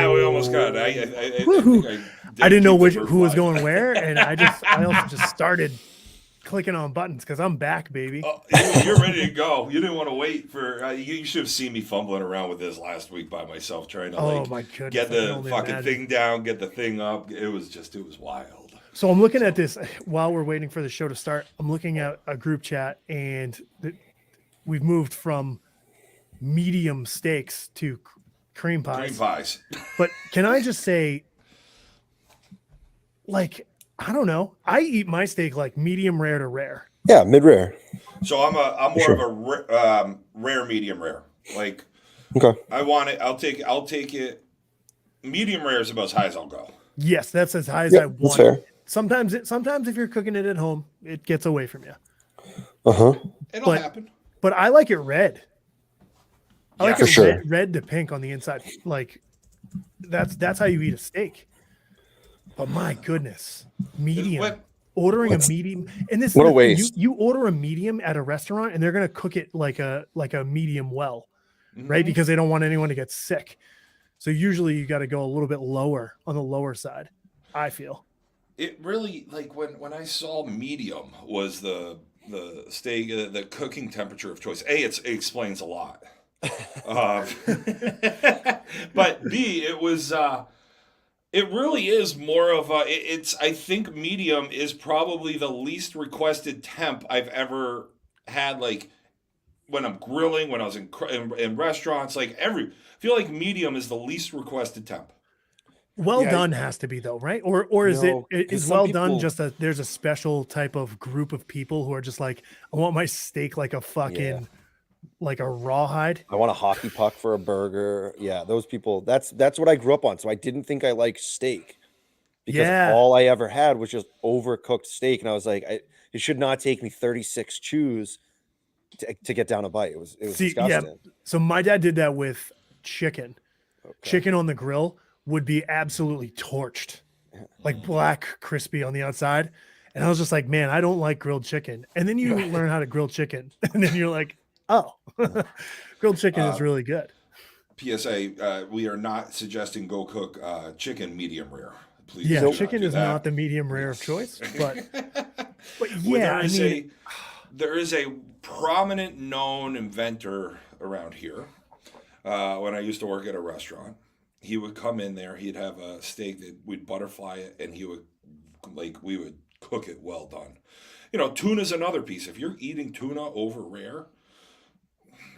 We almost got it. I didn't know who was going where, and I also just started clicking on buttons because I'm back, baby. Oh, you're ready to go. You didn't want to wait for. You should have seen me fumbling around with this last week by myself, trying to get the fucking thing down, get the thing up. It was wild. So I'm looking at this while we're waiting for the show to start. I'm looking at a group chat, and we've moved from medium steaks to cream pies. But can I just say, like, I don't know. I eat my steak like medium rare to rare. Yeah, mid rare. So I'm more of a rare medium rare. Like, okay, I want it. I'll take it. Medium rare is about as high as I'll go. Yes, that's as high as I want. That's fair. Sometimes if you're cooking it at home, it gets away from you. It'll happen. But I like it red. I like it sure. red to pink on the inside. Like that's how you eat a steak. But my goodness, medium. Ordering a medium, and this what a waste. You order a medium at a restaurant, and they're gonna cook it like a medium well, right? Because they don't want anyone to get sick. So usually you got to go a little bit lower on the lower side. I feel it really, like when I saw medium was the steak, the cooking temperature of choice. It explains a lot. But B, it was. It really is more of a. I think medium is probably the least requested temp I've ever had. Like when I'm grilling, when I was in restaurants, like I feel like medium is the least requested temp. Done has to be though, right? Or is well done just that there's a special type of group of people who are just like, I want my steak like a fucking like a rawhide. I want a hockey puck for a burger. Yeah, those people. That's what I grew up on. So I didn't think I liked steak because all I ever had was just overcooked steak, and I was like, it should not take me 36 chews to get down a bite. It was disgusting. Yeah. So my dad did that with chicken. Okay. Chicken on the grill would be absolutely torched, like black, crispy on the outside. And I was just like, man, I don't like grilled chicken. And then you learn how to grill chicken, and then you're like, oh, grilled chicken is really good. PSA, we are not suggesting go cook chicken medium rare. Please. Yeah, chicken is not the medium rare of choice, but yeah, there is a prominent known inventor around here. When I used to work at a restaurant, he would come in there, he'd have a steak that we'd butterfly it, and we would cook it well done. You know, tuna's another piece. If you're eating tuna over rare,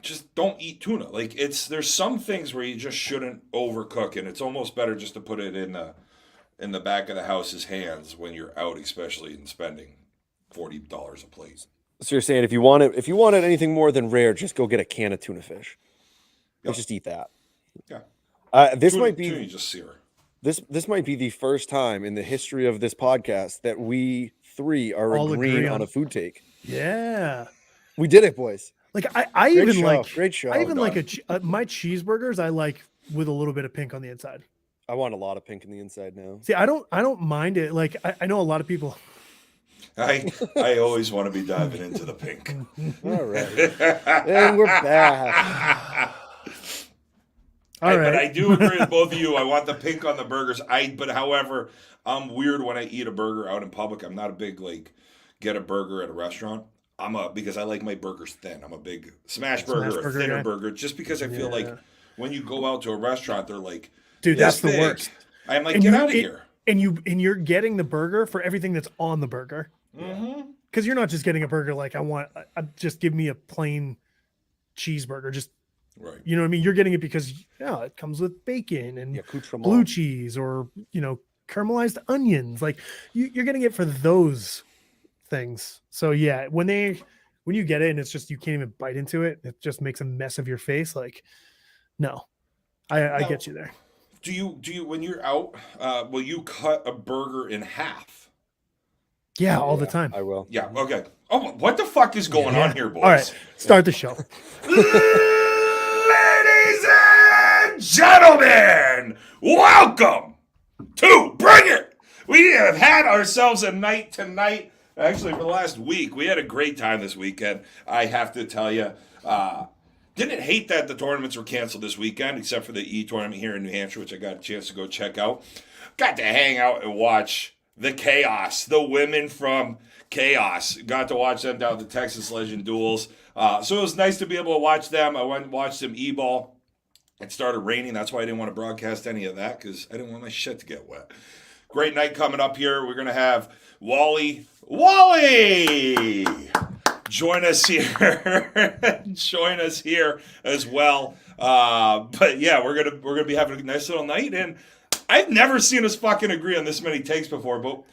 just don't eat tuna. Like there's some things where you just shouldn't overcook, and it's almost better just to put it in the back of the house's hands when you're out, especially in spending $40 a plate. So you're saying if you wanted anything more than rare, just go get a can of tuna fish. Yep. Just eat that. Yeah. This tuna, might be tuna just sear. This might be the first time in the history of this podcast that we three are agreeing on a food take. Yeah, we did it, boys. Like I even like great show. I even like my cheeseburgers. I like with a little bit of pink on the inside. I want a lot of pink on the inside now. See, I don't mind it. Like I know a lot of people. I always want to be diving into the pink. All right, and we're back. All right. But I do agree with both of you. I want the pink on the burgers. However, I'm weird when I eat a burger out in public. I'm not a big get a burger at a restaurant. Because I like my burgers thin. I'm a big smash burger or thinner burger, just because I feel like when you go out to a restaurant, they're like, dude, that's the worst. I'm like, get out of here. And you're getting the burger for everything that's on the burger. Mm-hmm. Because you're not just getting a burger like just give me a plain cheeseburger. Just Right. You know what I mean? You're getting it because it comes with bacon and The accoutrement. blue cheese or caramelized onions. Like you're getting it for those things. So yeah, when you get it and it's just you can't even bite into it, it just makes a mess of your face. Like, no, I Now, get you there. do you when you're out, will you cut a burger in half? Yeah, all the time. I will. Yeah. Okay. Oh, what the fuck is going on here, boys? All right, start the show. Ladies and gentlemen, welcome to Bring It. We have had ourselves a night tonight. Actually, for the last week, we had a great time this weekend. I have to tell you, didn't hate that the tournaments were canceled this weekend, except for the E tournament here in New Hampshire, which I got a chance to go check out. Got to hang out and watch the Chaos, the women from Chaos. Got to watch them down at the Texas Legend Duels. So it was nice to be able to watch them. I went and watched some E-ball. It started raining. That's why I didn't want to broadcast any of that, because I didn't want my shit to get wet. Great night coming up here. We're going to have Wally join us here. Join us here as well. But yeah, we're gonna be having a nice little night, and I've never seen us fucking agree on this many takes before. But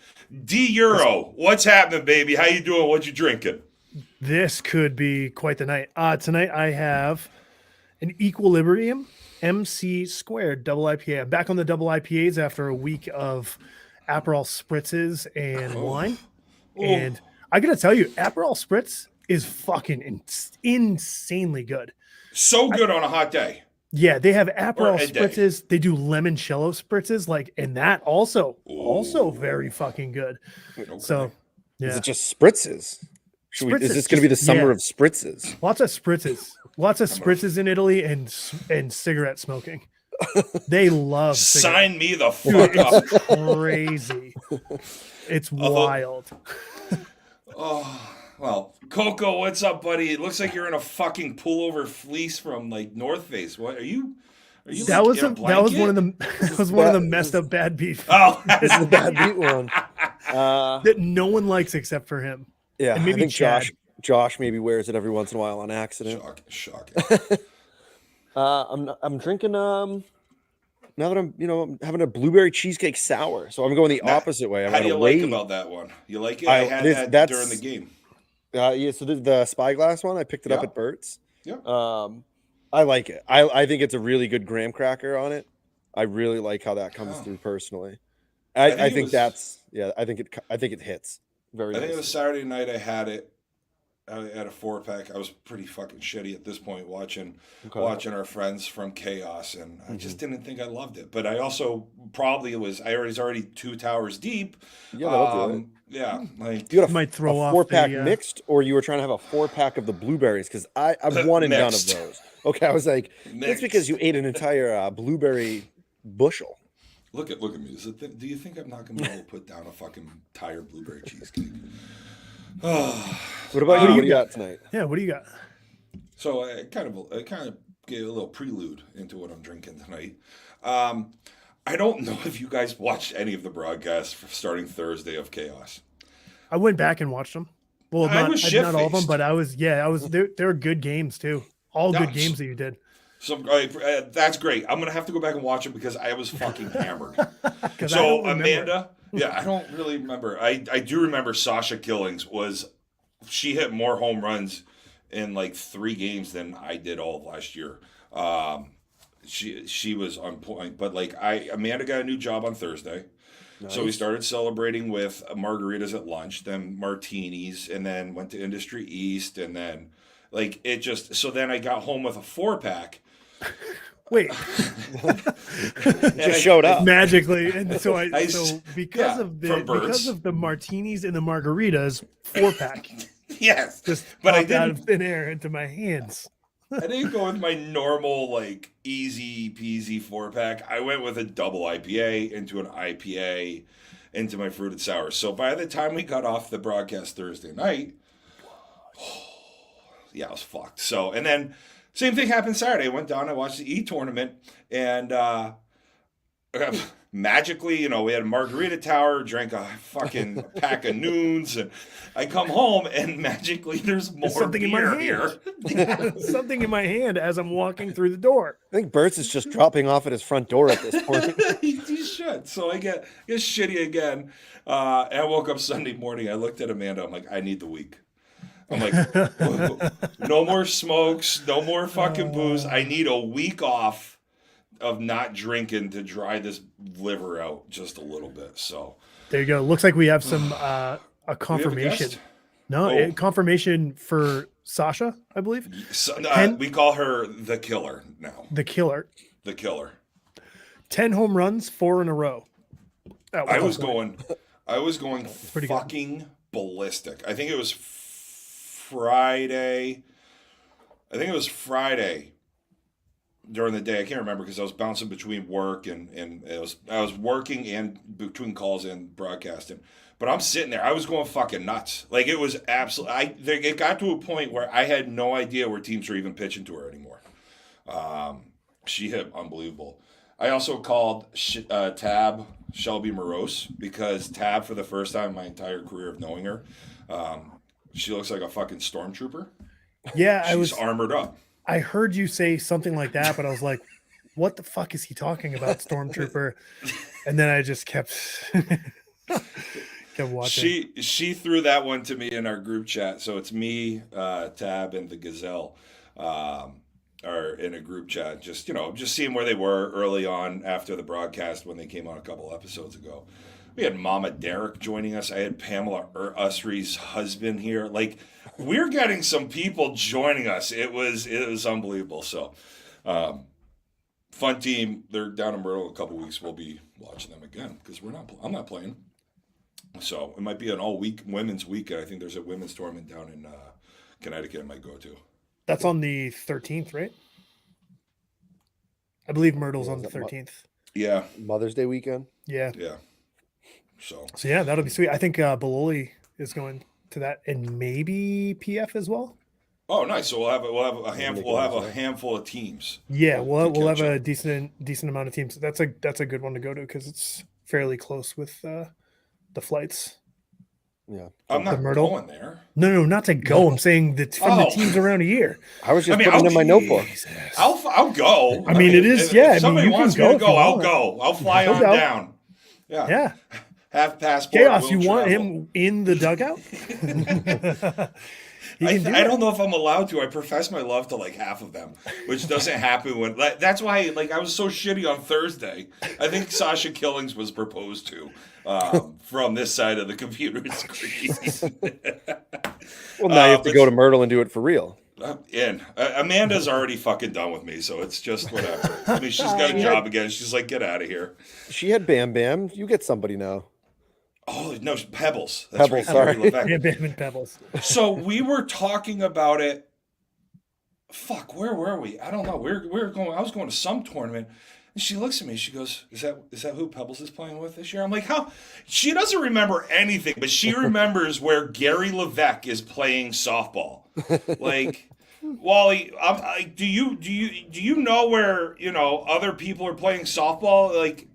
D Euro, what's happening, baby? How you doing? What you drinking? This could be quite the night. Tonight I have an Equilibrium MC Squared double IPA. I'm back on the double IPAs after a week of Aperol spritzes and wine. And I gotta tell you, Aperol Spritz is fucking insanely good. So good on a hot day. Yeah, they have Aperol a day. spritzes. They do limoncello spritzes, and that also very fucking good. Okay. So, yeah, Is it just spritzes? Is this going to be the summer of spritzes? lots of spritzes in Italy, and cigarette smoking. They love Sign me the Dude, fuck up. it's crazy. It's wild. Oh, well, Coco, what's up, buddy? It looks like you're in a fucking pullover fleece from like North Face. What are you? That was one of the messed up bad beat. Oh, This is the bad beat one. That no one likes except for him. Yeah, And maybe I think Chad. Josh maybe wears it every once in a while on accident. shocking. I'm drinking now that I'm having a blueberry cheesecake sour, so I'm going the opposite way. I'm How do gonna you wait. like about that one? You like it? I had that that's during the game. Yeah, so the Spyglass one, I picked it up Yeah. at Burt's. Yeah. I like it. I think it's a really good graham cracker on it. I really like how that comes through personally. I think it hits very I think it nicely. was Saturday night. I had it. I had a 4-pack. I was pretty fucking shitty at this point watching our friends from Chaos, and I just didn't think I loved it. But I also I was already 2 towers deep. Yeah, that'll do it. Yeah, like You got Might throw off 4-pack the, mixed, or you were trying to have a 4-pack of the blueberries? Because I've one and done of Mixed. those. Okay, I was like, that's Mixed. because you ate an entire blueberry bushel. look at me. Do you think I'm not gonna be able to put down a fucking entire blueberry cheesecake? What about you? What do you got tonight? Yeah, what do you got? So I kind of gave a little prelude into what I'm drinking tonight. I don't know if you guys watched any of the broadcasts starting Thursday of Chaos. I went back and watched them. Well, I was not all of them, shit-faced. but I was. There were good games too. All No, good games that you did. So that's great. I'm gonna have to go back and watch it because I was fucking hammered. 'Cause I So don't remember. Amanda, yeah, I don't really remember. I do remember Sasha Killings she hit more home runs in like 3 games than I did all of last year. She was on point, but like Amanda got a new job on Thursday. So we started celebrating with margaritas at lunch, then martinis, and then went to Industry East, and then like it just. So then I got home with a 4-pack. Wait, Just showed up. magically, and so because yeah, of from Birds. the martinis and the margaritas, 4-pack Yes, just but I popped out didn't. of thin air into my hands. I didn't go with my normal like easy peasy 4-pack. I went with a double IPA into an IPA into my fruited sour. So by the time we got off the broadcast Thursday night, yeah, I was fucked. So and then same thing happened Saturday. I went down, I watched the E tournament, and magically, you know, we had a margarita tower, drank a fucking pack of Noons, and I come home and magically there's more something in beer my here. hand. Something in my hand as I'm walking through the door. I think Bert's is just dropping off at his front door at this point. He should. So I get shitty again. And I woke up Sunday morning. I looked at Amanda. I'm like, I need the week. I'm like, no more smokes, no more fucking booze. I need a week off of not drinking to dry this liver out just a little bit. So there you go. Looks like we have some a we have a confirmation. guest? No, Oh. Confirmation for Sasha, I believe. So, Ten- we call her the killer now. The killer. The killer. 10 home runs, 4 in a row. I was going pretty good. fucking ballistic. I think it was Friday. During the day. I can't remember because I was bouncing between work and I was working and between calls and broadcasting. But I'm sitting there. I was going fucking nuts. Like it was absolutely. It got to a point where I had no idea where teams were even pitching to her anymore. She hit unbelievable. I also called Tab Shelby Morose because Tab, for the first time in my entire career of knowing her, she looks like a fucking stormtrooper. Yeah, She's armored up. I heard you say something like that, but I was like, what the fuck is he talking about, Stormtrooper? And then I just kept watching. She threw that one to me in our group chat. So it's me, Tab, and the Gazelle are in a group chat, just seeing where they were early on after the broadcast when they came on a couple episodes ago. We had Mama Derek joining us. I had Pamela Usry's husband here. Like, we're getting some people joining us. It was unbelievable. So, fun team. They're down in Myrtle in a couple weeks. We'll be watching them again because I'm not playing. So it might be an all-week women's weekend. I think there's a women's tournament down in Connecticut I might go to. That's on the 13th, right? I believe Myrtle's on the 13th. Yeah. Mother's Day weekend. Yeah. Yeah. So yeah, that'll be sweet. I think Bololi is going to that, and maybe PF as well. Oh, nice. So we'll have a handful of teams. Yeah, we'll have a up. decent amount of teams. That's a good one to go to because it's fairly close with the flights. Yeah, I'm not Myrtle? going there. No, not to go. I'm saying that from the teams around here. I was just putting it in my notebook. I'll go. I mean, it is. If somebody wants me to go, I'll go. I'll fly on go. down. Yeah. Yeah. Have passport. Chaos, you want travel. him in the dugout? I don't know if I'm allowed to. I profess my love to like half of them, which doesn't happen when. That's why, I was so shitty on Thursday. I think Sasha Killings was proposed to from this side of the computer screen. Well, now you have to go to Myrtle and do it for real. Amanda's already fucking done with me, so it's just whatever. I mean, she's got a job again. She's like, get out of here. She had Bam Bam. You get somebody now. Oh, no, Pebbles. That's Pebbles, right. sorry. Yeah, Bam and Pebbles. So we were talking about it. Fuck, where were we? I don't know. We were going. I was going to some tournament, and she looks at me. She goes, "Is that who Pebbles is playing with this year?" I'm like, "How?" She doesn't remember anything, but she remembers where Gary Levesque is playing softball. Like, Wally, do you know where other people are playing softball? Like.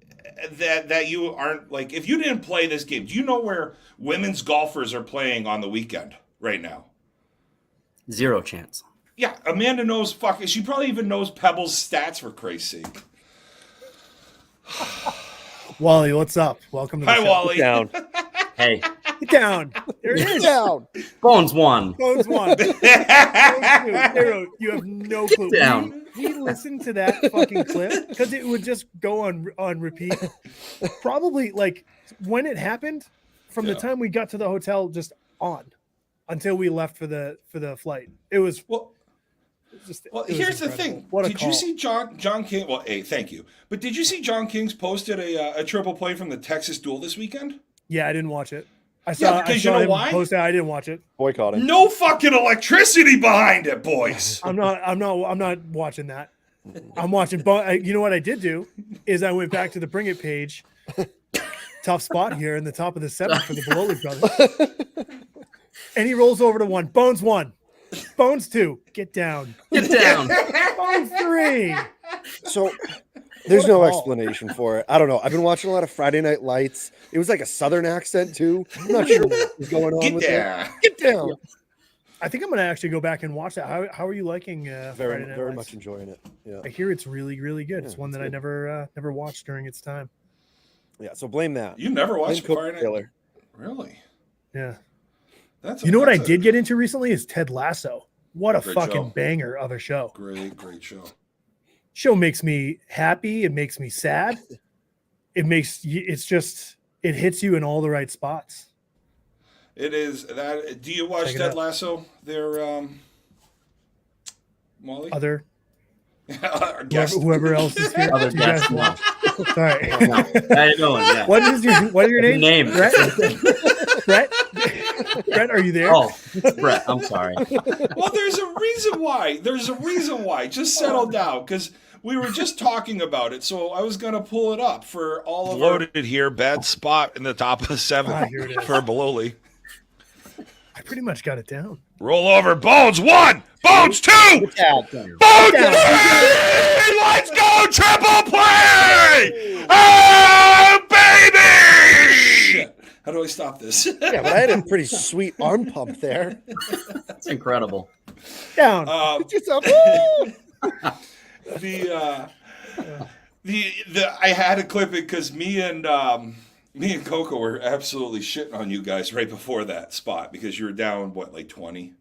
That you aren't like if you didn't play this game, do you know where women's golfers are playing on the weekend right now? Zero chance. Yeah, Amanda knows she probably even knows Pebbles' stats for Christ's sake. Wally, what's up? Welcome to the Hi, show. Wally. Get down. Hey, Get down. There it Get is. down. Bones won. Bones one. Bones two. Zero. You have no clue. down. We listened to that fucking clip because it would just go on repeat. Probably like when it happened, from the time we got to the hotel, just on until we left for the flight. It was Well, it was here's the incredible. thing. What a Did call. you see John King? Well, hey, thank you. But did you see John King's posted a triple play from the Texas Duel this weekend? Yeah, I didn't watch it. I because you know him why? post it. I didn't watch it. Boycotting. No fucking electricity behind it, boys. I'm not watching that. I'm watching. You know what I did do is I went back to the Bring It page. Tough spot here in the top of the seventh for the Bololi brothers. And he rolls over to one. Bones one. Bones two. Get down. Get down. Bones three. So There's What a no call. explanation for it. I don't know. I've been watching a lot of Friday Night Lights. It was like a Southern accent too. I'm not sure what was going on Get with there. it. Get down. I think I'm gonna actually go back and watch that. How are you liking Very, Friday Night very Lights? much enjoying it. Yeah, I hear it's really, really good. Yeah, It's one it's that I good. never watched during its time. yeah. So blame that. You never Blame watched Coach Friday Night? Taylor. Really? Yeah. That's You know what I that's did get into recently is Ted Lasso. What a Great fucking show. banger of a show. Great show. Show makes me happy. It makes me sad. It hits you in all the right spots. It is that. Do you watch Check it Ted out. Lasso? There, Wally. Other Our guest. whoever else is here. Other You guys guests, no. watch? Sorry. No. How you doing? Yeah. What are your names? Name. Brett? Brett? Brett, are you there? Oh, it's Brett. I'm sorry. Well, there's a reason why. Just settle down, because we were just talking about it. So I was gonna pull it up for all of loaded here. Bad spot in the top of the seventh Here it is. for Bololi. I pretty much got it down. Roll over. Bones 1. Bones 2. Dad. Bones 3. Let's go. Triple play. Oh, baby. How do I stop this? Yeah, but I had a pretty sweet arm pump there. That's incredible. Down. Get yourself. Woo! I had to clip it because me and Coco were absolutely shitting on you guys right before that spot because you were down like 20.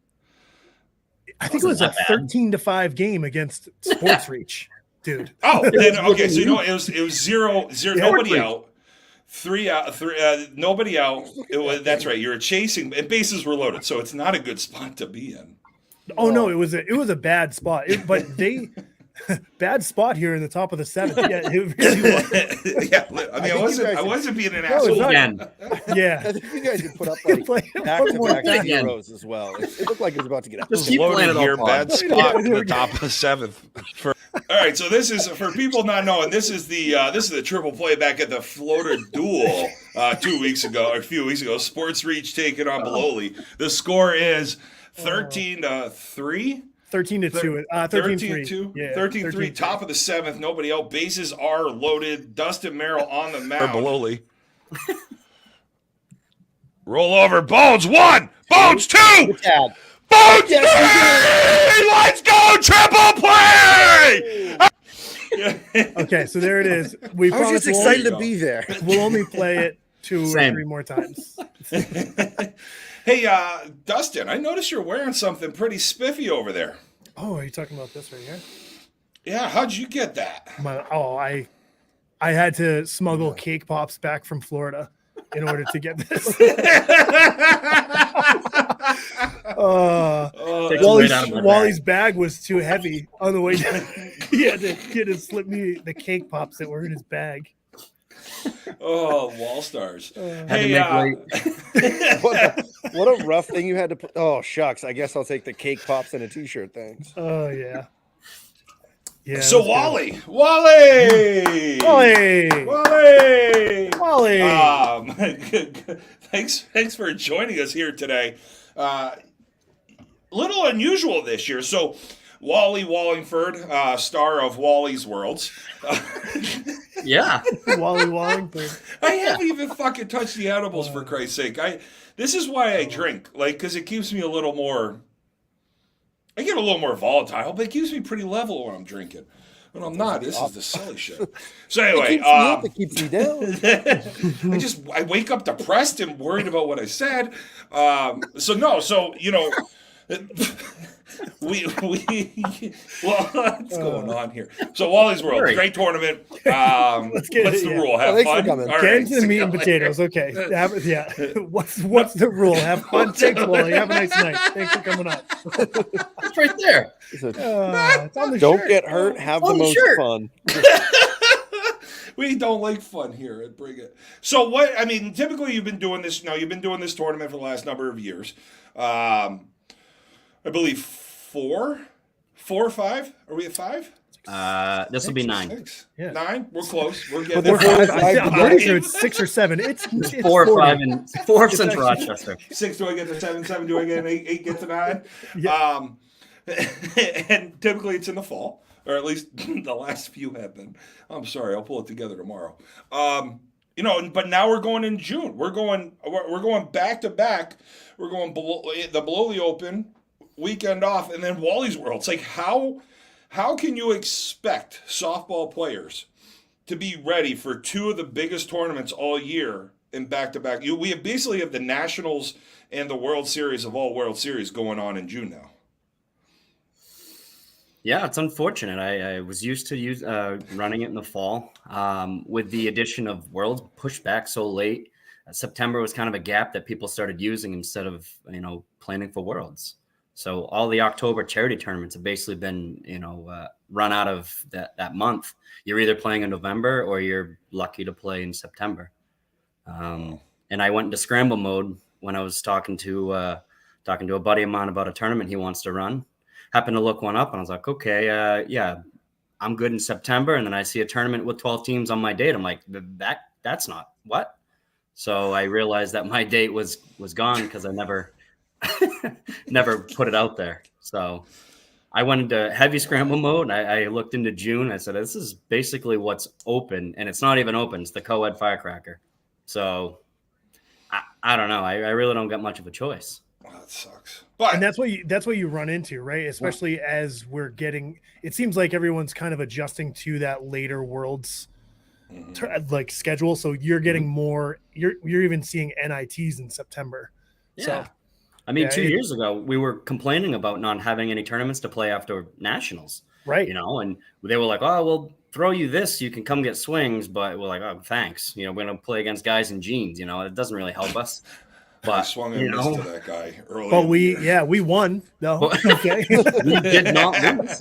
I think it was a 13-5 game against Sports Reach, dude. Oh, then, okay. So it was 0-0. Nobody Reach. out. 3 out. Nobody out. That's right. You were chasing, and bases were loaded, so it's not a good spot to be in. Oh no, it was a bad spot. Bad spot here in the top of the seventh. Yeah, it really was. Yeah, I mean, I wasn't being an asshole. Again. Yeah. I think you guys could put up Play like it one more back-to-back time. zeros as well. It looked like it was about to get out. Just keep playing Loaded it here, all bad fun. spot in the top of the seventh. All right, so this is for people not knowing. This is the triple play back at the floater duel 2 weeks ago or a few weeks ago. Sports Reach taking on Bololi. The score is 13-3. 13-2. 13-2. Yeah, 13-3. Top of the seventh. Nobody out. Bases are loaded. Dustin Merrill on the mound. Bololi. Roll over. Bones 1. Bones 2. Dad. Bones 3. Let's go. Triple play. Okay, so there it is. We I was promised just we'll excited only- to be there. We'll only play it 2 or Same. 3 more times. Hey, Dustin, I noticed you're wearing something pretty spiffy over there. Oh, are you talking about this right here? Yeah, how'd you get that? I had to smuggle cake pops back from Florida in order to get this. Takes the weight out of my Wally's bag was too heavy on the way down. He had to slip me the cake pops that were in his bag. Oh, Wall Stars. Had to make What a rough thing you had to put. Oh, shucks. I guess I'll take the cake pops and a t-shirt. Thanks. Oh yeah. Yeah. So it was good. Wally. Wally. Thanks for joining us here today. Little unusual this year. So Wally Wallingford, star of Wally's Worlds. Yeah. Wally Wallingford. I haven't even fucking touched the edibles for Christ's sake. This is why I drink, because it keeps me a little more. I get a little more volatile, but it keeps me pretty level when I'm drinking. When I'm not, this is the silly shit. So anyway, It keeps me down. I wake up depressed and worried about what I said. What's going on here? So Wally's World, Great. great tournament. Let's get What's it, the yeah. rule? Have Thanks for fun. coming. All Get right, into the see meat you and later. potatoes. Okay. Yeah. What's the rule? Have fun. Thanks, Wally. Have a nice night. Thanks for coming up. It's right there. It's on the Don't shirt. get hurt. Have the Oh, most sure. fun. We don't like fun here at Bring It. So typically you've been doing this. You've been doing this tournament for the last number of years. I believe 4 or 5. Are we at 5? This will be 9. 6. Yeah. 9. We're close. We're But getting they're there. I'm pretty sure it's 6 or 7. It's 4 or 40. 5 and 4 since Rochester. 6. Do I get to 7? 7. Do I get an 8? 8 get to 9. Yeah. And typically it's in the fall. or at least the last few have been. I'm sorry, I'll pull it together tomorrow. But now we're going in June. We're going back to back. We're going below the Open, weekend off, and then Wally's World. It's like how can you expect softball players to be ready for two of the biggest tournaments all year in back to back? We basically have the Nationals and the World Series of all World Series going on in June now. Yeah, it's unfortunate. I was used to running it in the fall. With the addition of Worlds pushed back so late, September was kind of a gap that people started using instead of planning for Worlds. So all the October charity tournaments have basically been run out of that month. You're either playing in November or you're lucky to play in September. And I went into scramble mode when I was talking to a buddy of mine about a tournament he wants to run. Happened to look one up, and I was like, okay, yeah, I'm good in September. And then I see a tournament with 12 teams on my date. I'm like, that's not what? So I realized that my date was gone because I never put it out there. So I went into heavy scramble mode. I looked into June. I said, this is basically what's open, and it's not even open. It's the co-ed firecracker. So I don't know. I really don't get much of a choice. Oh, that sucks. But And that's what you run into, right? Especially as we're getting, it seems like everyone's kind of adjusting to that later Worlds like schedule. So you're getting more. You're even seeing NITs in September. Yeah. So, I mean, yeah, 2 years ago, we were complaining about not having any tournaments to play after Nationals. right. And they were like, oh, we'll throw you this. You can come get swings. But we're like, oh, thanks. We're going to play against guys in jeans. It doesn't really help us. I But, swung and missed to that guy early. But in the year. we won. No, But- okay. we did not lose.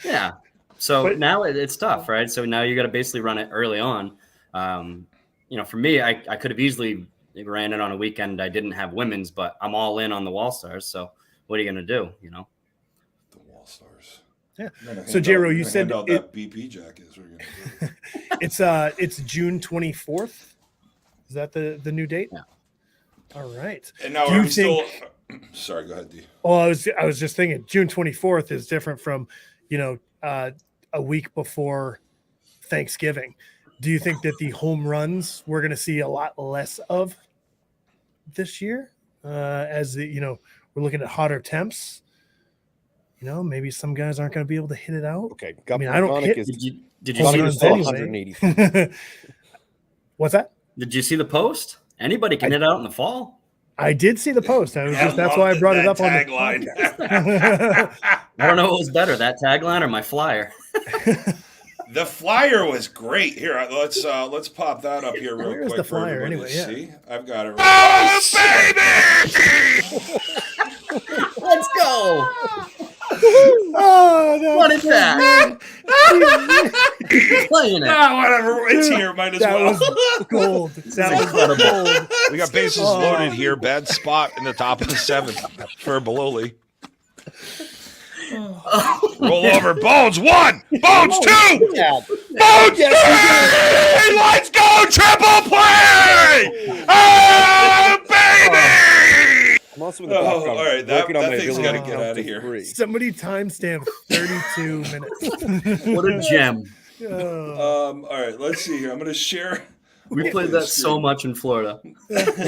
Yeah. So But- now it's tough, right? So now you got to basically run it early on. For me, I could have easily ran it on a weekend. I didn't have women's, but I'm all in on the Wall Stars. So what are you going to do? The Wall Stars. Yeah. Gonna So, hand J-Ro, out- you gonna said hand out it- that BP jacket is what we're gonna do. it's June 24th. Is that the new date? Yeah. All right. And now Do are you we still? think- Sorry, go ahead, D. Well, I was just thinking June 24th is different from, a week before Thanksgiving. Do you think that the home runs we're going to see a lot less of this year as we're looking at hotter temps? Maybe some guys aren't going to be able to hit it out. Okay, I mean, I don't Gonick hit- is Did you Home see Gonick the is runs still anyway. 180. What's that? Did you see the post? Anybody can hit out in the fall. I did see the post. That's why I brought it up on the tagline. podcast. I don't know what was better, that tagline or my flyer. The flyer was great. Here, let's pop that up here real Where's quick. the for flyer everybody to anyway? see. I've got it. Oh, baby! Let's go. Oh, What is that? Playing it. Ah, whatever. It's here. Might as that well. was gold. That was incredible. gold. We got bases Oh. loaded here. Bad spot in the top of the seventh for Bololi. Roll over. Bones one. Bones two. Yeah. Bones three. Let's go. Triple play. Oh, baby. I'm also in the Oh, background all right. That working on my thing's ability got to to get count out of to here. 3. Somebody timestamp 32 minutes. What a gem. Oh. All right. Let's see here. I'm going to share. We played that so much in Florida.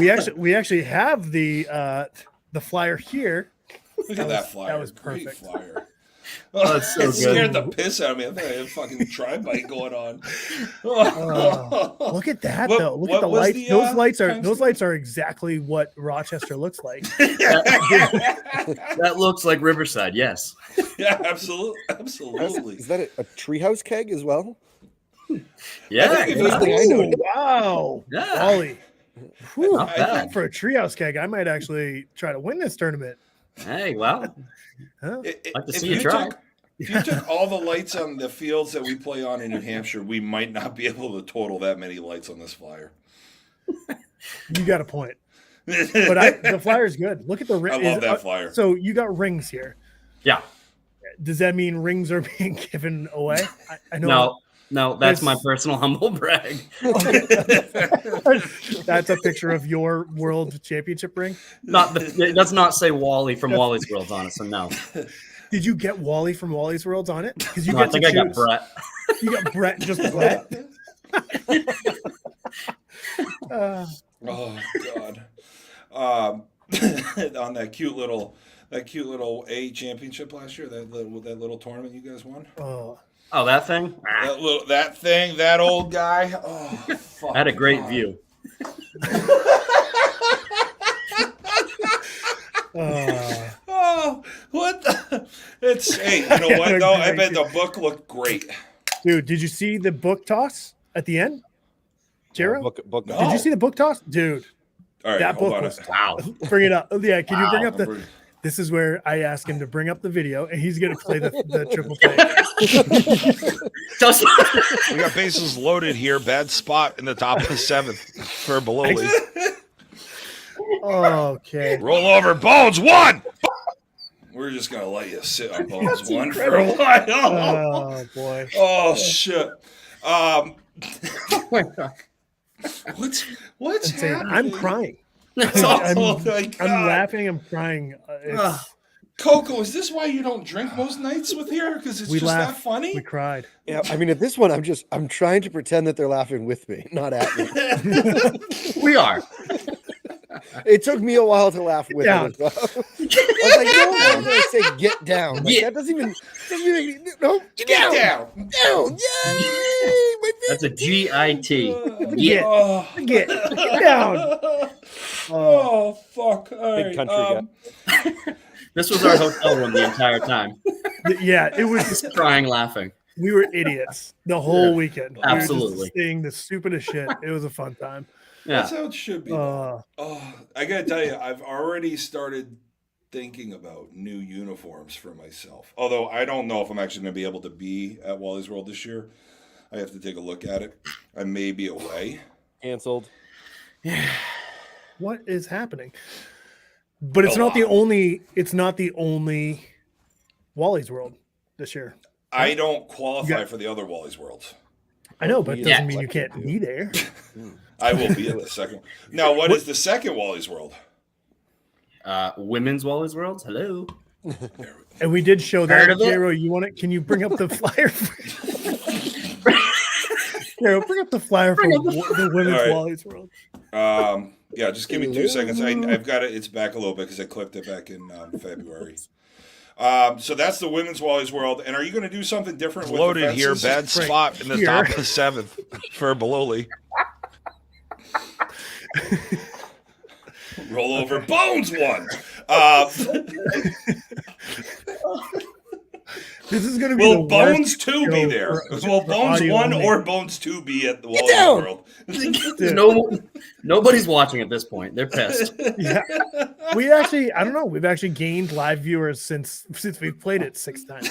we actually have the flyer here. Look at that flyer. That was Great perfect. flyer. Oh, it's so it good. scared the piss out of me. I thought I had a fucking tri-bite going on. Look at that What- though. Look what at the was lights. the, Those lights are exactly what Rochester looks like. That looks like Riverside, yes. Yeah, absolutely. Is that a treehouse keg as well? Yeah. I think if First thing I know. Wow. Yeah. Wally. Whew. Not I bad. For a treehouse keg, I might actually try to win this tournament. Hey, well, Huh? like to see you try. If you took all the lights on the fields that we play on in New Hampshire, we might not be able to total that many lights on this flyer. You got a point. But the flyer's good. Look at the I ring. love that flyer. So you got rings here. Yeah. Does that mean rings are being given away? I know. No, No, that's my This- personal humble brag. That's a picture of your world championship ring. It does not say Wally from Wally's Worlds on it, so no. Did you get Wally from Wally's Worlds on it? Because you No, I get think to I got choose. Brett. You got Brett, just Brett. Oh God. On that cute little A championship last year, that little tournament you guys won. Oh, that thing? Ah, That old guy. Oh, fuck. I had a great God. view. Oh, what the? It's hey, you know what though? I bet the book looked great. Dude, did you see the book toss at the end? Jero? Book. No. Did you see the book toss? Dude, All right, that hold book on. was Wow. bring it up. Yeah, can you bring Wow. up the this is where I ask him to bring up the video and he's gonna play the triple play. Just We got bases loaded here. Bad spot in the top of the 7th for Baloli. Okay. Roll over. Bones 1. We're just gonna let you sit on Bones 1 for a while. Oh boy. Oh shit. oh my God. What's Insane. happening? I'm crying. Oh my God. I'm laughing. I'm crying. Coco, is this why you don't drink most nights with here? Because it's We just laughed. that funny? We cried. Yeah, I mean, at this one, I'm trying to pretend that they're laughing with me, not at me. We are. It took me a while to laugh with down. it as well. I was like, no, I'm gonna say get down. Like, Get- that doesn't even no, Get down. down. Yay! My That's a GIT. Get, Oh. get down. Oh, fuck. All Big right. country This was our hotel room the entire time. Yeah, it was. Just crying, laughing. We were idiots the whole weekend. We were Absolutely. just saying the stupidest shit. It was a fun time. That's Yeah. how it should be. though. Uh, I gotta tell you, I've already started thinking about new uniforms for myself. Although I don't know if I'm actually gonna be able to be at Wally's World this year. I have to take a look at it. I may be away. canceled. what is happening? But it's not the only. It's not the only Wally's World this year. I don't qualify Yeah. for the other Wally's Worlds. I know, but it Yeah. doesn't mean you can't be there. I will be at the second. Now, what is the second Wally's World? Women's Wally's Worlds. Hello. And we did show that. Heard of it? Jero, you want it? Can you bring up the flyer? Jero, bring up the flyer for the women's All right. Wally's World. Yeah, just give me 2 seconds. I've got it. It's back a little bit because I clipped it back in February. So that's the women's Wally's World. And are you going to do something different? With Loaded the here. fences? Bad spot in the Here. top of the 7th for Baloli. Roll over. Bones 1. This is going to be Will the worst Bones 2 be show there? for- Will for Bones audio 1 only. or Bones 2 be at the Wally's down. World? Dude. Nobody's watching at this point. They're pissed. Yeah, we actually, I don't know. We've actually gained live viewers since we've played it 6 times.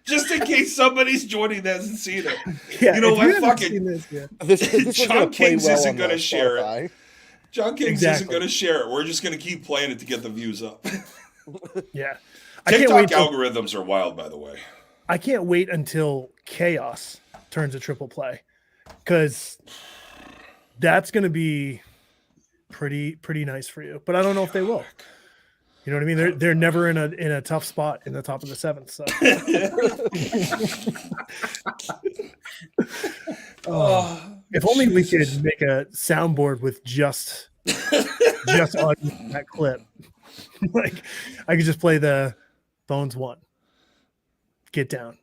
Just in case somebody's joining that hasn't seen it. Yeah, You know if what? haven't Fucking- seen this yet. This one's John gonna play Kings well isn't on gonna the share it. Spotify. John Kings Exactly. isn't going to share it. We're just going to keep playing it to get the views up. Yeah, I can't TikTok wait. algorithms are wild, by the way. I can't wait until Chaos turns a triple play, because that's going to be pretty nice for you. But I don't know if they will. You know what I mean? They're never in a tough spot in the top of the 7th. So. If only we could make a soundboard with just audio from that clip. Like I could just play the Bones 1. Get down.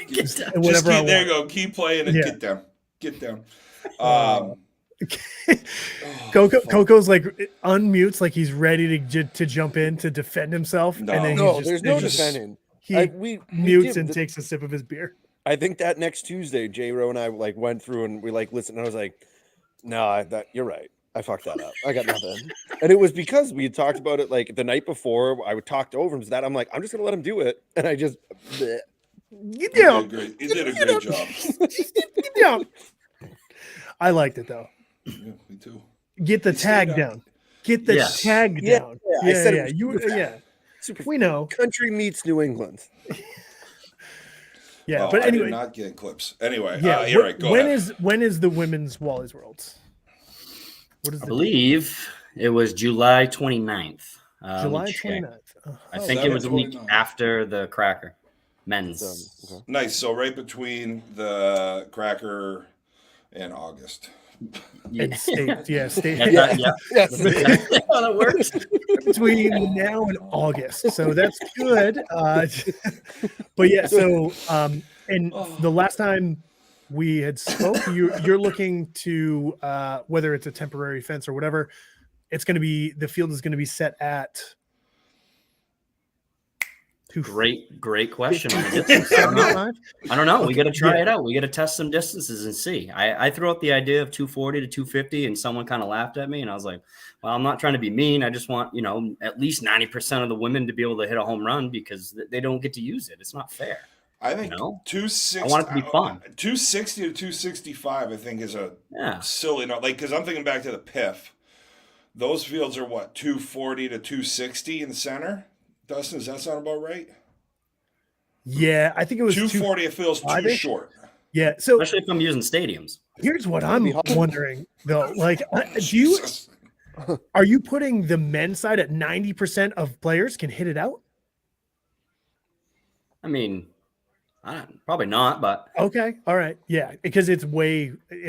Just And whatever I keep, there you want. go. Keep playing it. Yeah. Get down. Get down. Coco's like unmutes, like he's ready to jump in to defend himself. No. And then No, he's there's no defending. He We mutes did and the- takes a sip of his beer. I think that next Tuesday, J-Ro and I like went through and we like listened. And I was like, "No, you're right. I fucked that up. I got nothing." And it was because we had talked about it like the night before. I would talk over him, so that I'm like, I'm just gonna let him do it, and I just. bleh. Get You down. did a great job. Get down. I liked it though. Yeah, me too. Get the He stayed tag up. down. Get the Yes. tag Yeah, down. yeah, I said it was You super yeah. Super We know. country meets New England. Yeah, Oh, but I anyway, did not get clips. Anyway, yeah. you're right. Go ahead. When is the women's Wally's Worlds? What is I the believe it was July 29th. July Let me check. 29th? I think it was a week 7/29. after the Cracker men's. Okay. Nice. So right between the Cracker and August. And state, yeah, state. Yeah, yeah. Yes. That's how that works. Between now and August, so that's good. But yeah, so and the last time we had spoke, you're looking to whether it's a temporary fence or whatever, it's going to be the field is going to be set at. Great question. On the distance. I don't know. We got to try yeah. it out. We got to test some distances and see. I threw out the idea of 240 to 250, and someone kind of laughed at me, and I was like, "Well, I'm not trying to be mean. I just want at least 90% of the women to be able to hit a home run because they don't get to use it. It's not fair." I think 260. I want it to be fun. 260 to 265, I think, is a Yeah. silly number. Like, because I'm thinking back to the PIF. Those fields are what, 240 to 260 in the center? Dustin, does that sound about right? Yeah, I think it was 240. It feels too 250. short. Yeah, so Especially if I'm using stadiums. here's what I'm wondering though. Like, Jesus. are you putting the men's side at 90% of players can hit it out? I mean, probably not, but Okay, all right, yeah, because it's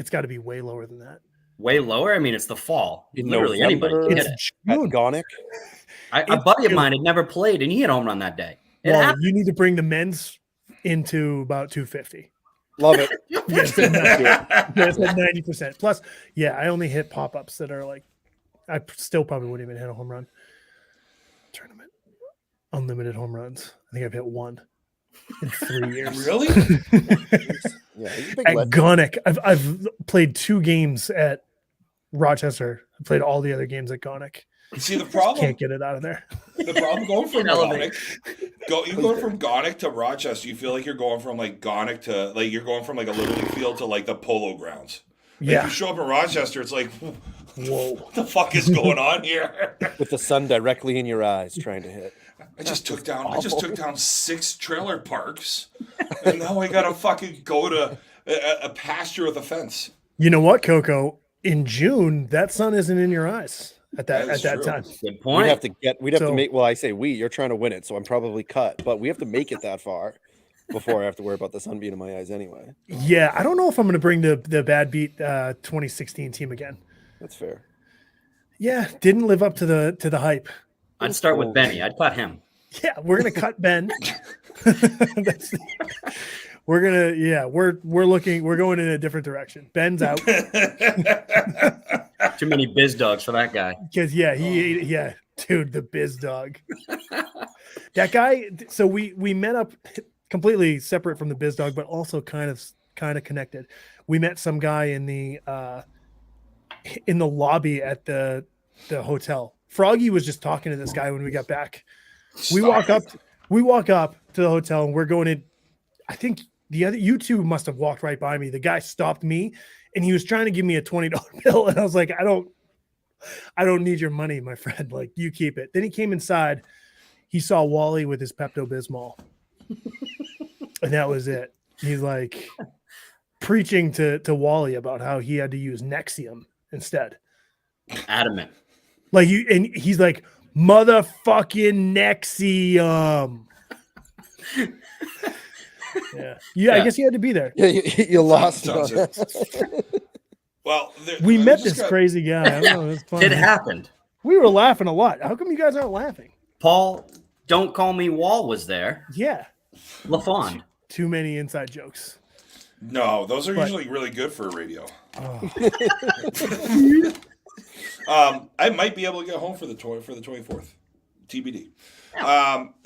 got to be way lower than that. way lower. I mean, it's the fall. In Literally anybody can hit It's it. At June. Gonic. A buddy of mine had never played, and he hit a home run that day. It Well, happened. you need to bring the men's into about 250. Love it. Yes, that's at 90%. Plus, yeah, I only hit pop-ups that are like, I still probably wouldn't even hit a home run. Tournament, unlimited home runs. I think I've hit one in 3 years. Really? Yeah, he's a big At legend. Gonic, I've played 2 games at Rochester. I played all the other games at Gonic. See, the problem Can't get it out of there. The problem going from Elevate. Gonic, you going from Gonic to Rochester, you feel like you're going from like Gonic to like you're going from like a little league field to like the polo grounds. Like, Yeah. you show up in Rochester, it's like, Whoa. what the fuck is going on here? With the sun directly in your eyes, trying to hit. I just took down 6 trailer parks, and now I gotta fucking go to a pasture with a fence. You know what, Coco? In June, that sun isn't in your eyes at That is that true. time. Good We'd point. have to So- make. Well, I say you're trying to win it, so I'm probably cut. But we have to make it that far before I have to worry about the sun being in my eyes anyway. Yeah, I don't know if I'm going to bring the Bad Beat 2016 team again. That's fair. Yeah, didn't live up to the hype. I'd start with Benny. I'd cut him. Yeah, we're gonna cut Ben. We're going in a different direction. Ben's out Too many biz dogs for that guy. because dude, the biz dog. That guy. So we met up completely separate from the biz dog, but also kind of connected. We met some guy in the lobby at the hotel. Froggy was just talking to this guy when we got back. We walk up to the hotel and we're going in. I think you two must have walked right by me. The guy stopped me and he was trying to give me a $20 bill. And I was like, I don't need your money, my friend. Like, you keep it. Then he came inside. He saw Wally with his Pepto-Bismol. And that was it. He's like preaching to Wally about how he had to use Nexium instead. Adamant. Like and he's like, motherfucking Nexium. Yeah. I guess you had to be there. Yeah, you lost. Sounds on it. that. Well, We met this crazy guy. I don't know, it was fun. It happened. We were laughing a lot. How come you guys aren't laughing? Paul, don't call me Wall was there. Yeah. LaFawn. Too many inside jokes. No, those are But- usually really good for radio. Oh. I might be able to get home for the 24th, TBD.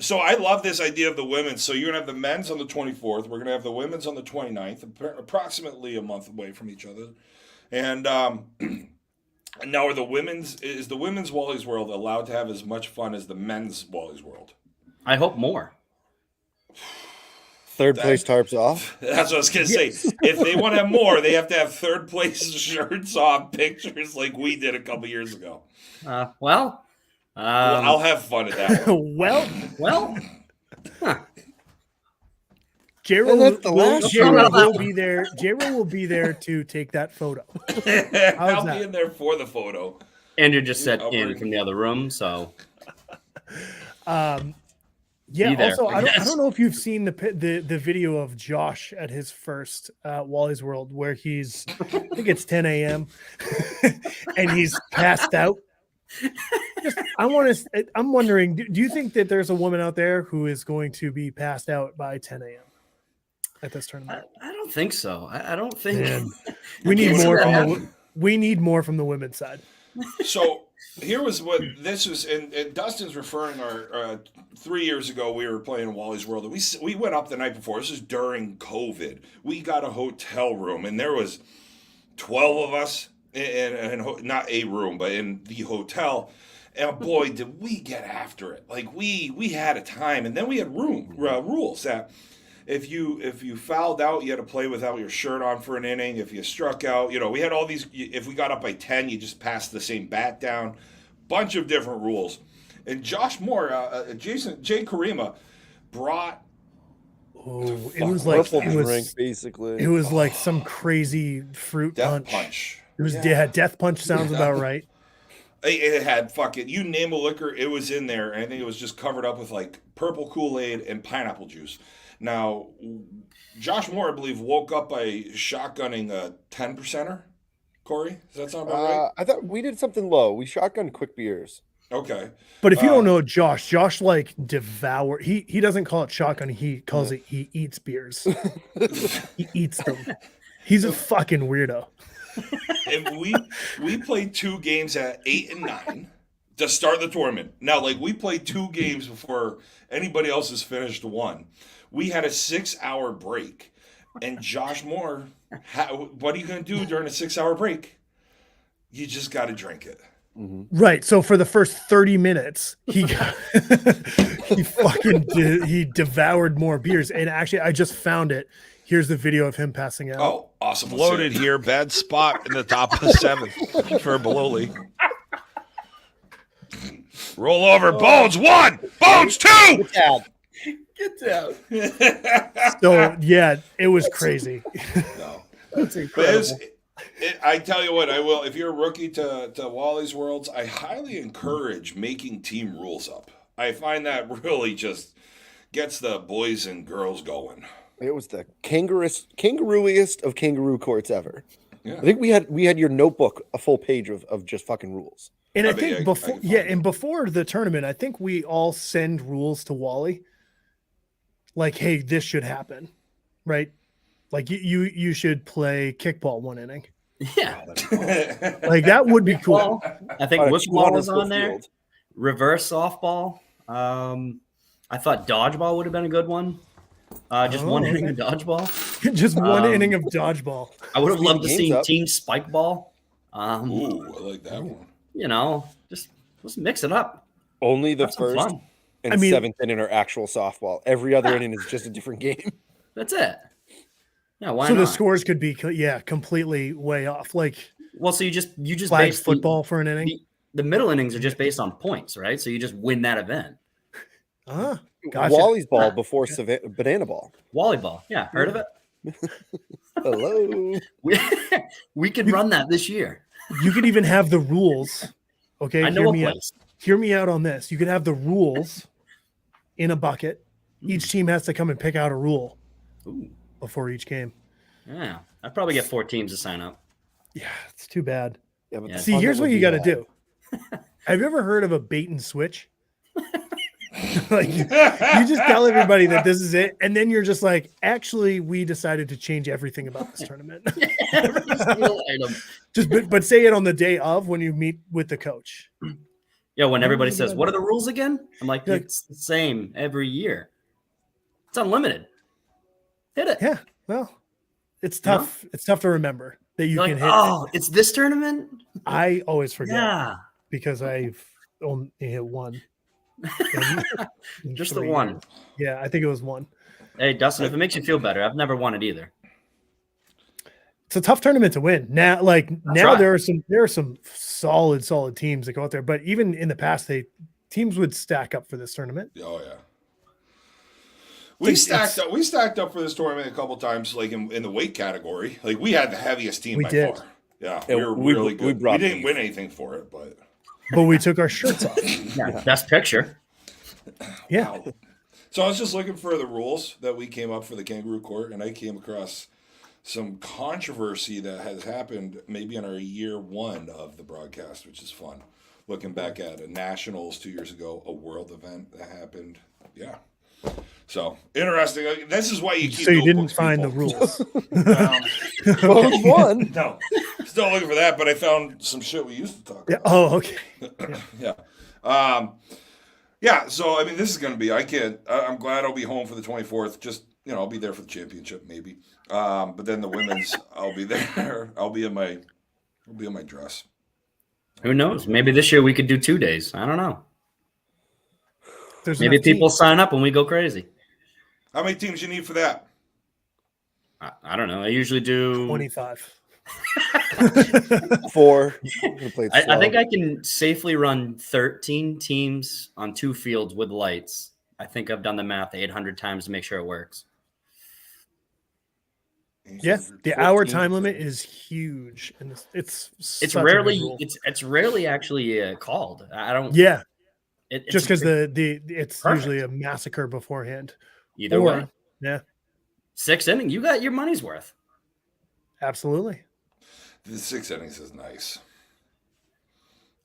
So I love this idea of the women's. So you're gonna have the men's on the 24th. We're gonna have the women's on the 29th, approximately a month away from each other. And now is the women's Wally's World allowed to have as much fun as the men's Wally's World? I hope more. Third place tarps off. That's what I was gonna say. If they want to have more, they have to have third place shirts off, pictures like we did a couple years ago. I'll I'll have fun at that one. Well, well, huh. J-Ro that's the last J-Ro one. will be there. J-Ro will be there to take that photo. I'll that? be in there for the photo. Andrew just said I'll in bring- from the other room, so Yeah. Be there, Also, I I guess. don't know if you've seen the video of Josh at his first Wally's World, where he's, I think it's 10 a.m. and he's passed out. I'm wondering, do you think that there's a woman out there who is going to be passed out by 10 a.m. at this tournament? I don't think so. I don't think Man, we need can't see more that from happening. we need more from the women's side. So here was what this was, and Dustin's referring our 3 years ago we were playing Wally's World, and we went up the night before. This is during COVID. We got a hotel room, and there was 12 of us in not a room, but in the hotel. And boy, did we get after it! Like we had a time, and then we had rules that. If you fouled out, you had to play without your shirt on for an inning. If you struck out, we had all these. If we got up by 10, you just passed the same bat down. Bunch of different rules. And Josh Moore, Jay Karima brought. Oh, it was like Purple it was drink, basically. it was like some crazy fruit Death punch. punch. It was Yeah. death punch sounds about right. It had fucking you name a liquor, it was in there, and I think it was just covered up with like purple Kool-Aid and pineapple juice. Now, Josh Moore, I believe, woke up by shotgunning a 10%er. Corey, does that sound about right? I thought we did something low. We shotgun quick beers. Okay. But if you don't know Josh like devour. He doesn't call it shotgun. He calls it he eats beers. He eats them. He's a fucking weirdo. And we played 2 games at 8 and 9 to start the tournament. Now, like we played 2 games before anybody else has finished 1. We had a 6-hour break, and Josh Moore, what are you going to do during a 6-hour break? You just got to drink it. Right. So for the first 30 minutes, he he devoured more beers. And actually, I just found it. Here's the video of him passing out. Oh, awesome! Loaded here. Bad spot in the top of the 7th for Bololi. Roll over. Bones 1. Bones 2. Get down. So yeah, it was crazy. No. That's But incredible. I tell you what, I will. If you're a rookie to Wally's Worlds, I highly encourage making team rules up. I find that really just gets the boys and girls going. It was the kangarooiest of kangaroo courts ever. Yeah. I think we had your notebook a full page of just fucking rules. And I bet think I before, can find yeah, it. and before the tournament, I think we all send rules to Wally. Like, hey, this should happen, right? Like you should play kickball 1 inning. Yeah. Like that would be cool. Well, I think On a wiffle 2-on was full on there. field. Reverse softball. I thought dodgeball would have been a good one. Just one inning of dodgeball. Just one inning of dodgeball. I would have Speed loved to games see up. team spike ball. Ooh, I like that one. Just let's mix it up. Only the Have some first fun. and I mean- 7th inning are actual softball. Every other inning is just a different game. That's it. Yeah, why So not? the scores could be completely way off. Like Well, so you just flag base football for an inning. The middle innings are just based on points, right? So you just win that event. Ah, gotcha. Wally's ball before banana ball. Volleyball. Yeah, heard of it? Hello. We could run that this year. You could even have the rules. Okay, I know a place. Hear me out on this. You could have the rules in a bucket. Each team has to come and pick out a rule Ooh. before each game. Yeah, I'd probably get 4 teams to sign up. Yeah, it's too bad. Yeah, but Yeah. the See, fun here's that what would you be got to that. do. Have you ever heard of a bait and switch? Like you just tell everybody that this is it, and then you're just like, actually, we decided to change everything about this tournament. Every single item. but say it on the day of when you meet with the coach. Yeah, when everybody Yeah. says, "What are the rules again?" I'm like, Yeah. "It's the same every year. It's unlimited. Hit it." Yeah, well, it's tough. It's tough to remember that you You're can like, hit. "Oh, it's this tournament." I always forget Yeah, because I've only hit one. in just the 3 one. years. Yeah, I think it was one. Hey, Dustin, if it makes you feel better, I've never won it either. It's a tough tournament to win. Now, now right. there are some solid teams that go out there. But even in the past, teams would stack up for this tournament. Oh yeah. We stacked up. We stacked up for this tournament a couple times, like in the weight category. Like we had the heaviest team We by did. far. Yeah, Yeah, we were we- really we good. We, brought didn't beef. win anything for it, but we took our shirts off. Yeah, best picture. Yeah. wow. So I was just looking for the rules that we came up for the kangaroo court, and I came across some controversy that has happened maybe in our year one of the broadcast, which is fun. Looking back at a nationals 2 years ago, a world event that happened. Yeah. So interesting. This is why you keep. So you didn't notebooks, find the people. rules. Well, it's one. No, still looking for that, but I found some shit we used to talk Yeah. about. Oh, okay. Yeah. Yeah. So I mean, this is going to be. I'm glad I'll be home for the 24th. Just I'll be there for the championship maybe. But then the women's, I'll be there. I'll be in my dress. Who knows? Maybe this year we could do 2 days. I don't know. There's Maybe enough people teams. sign up and we go crazy. How many teams you need for that? I don't know. I usually do 25. 4. I'm gonna play it I think slow. I can safely run 13 teams on 2 fields with lights. I think I've done the math 800 times to make sure it works. Yeah, the hour 14. time limit is huge, and it's It's such a good rarely rule. it's rarely actually called. I don't. Yeah, It's just because it's Perfect. usually a massacre beforehand. either way, Yeah, 6 innings, you got your money's worth. absolutely. The 6 innings is nice.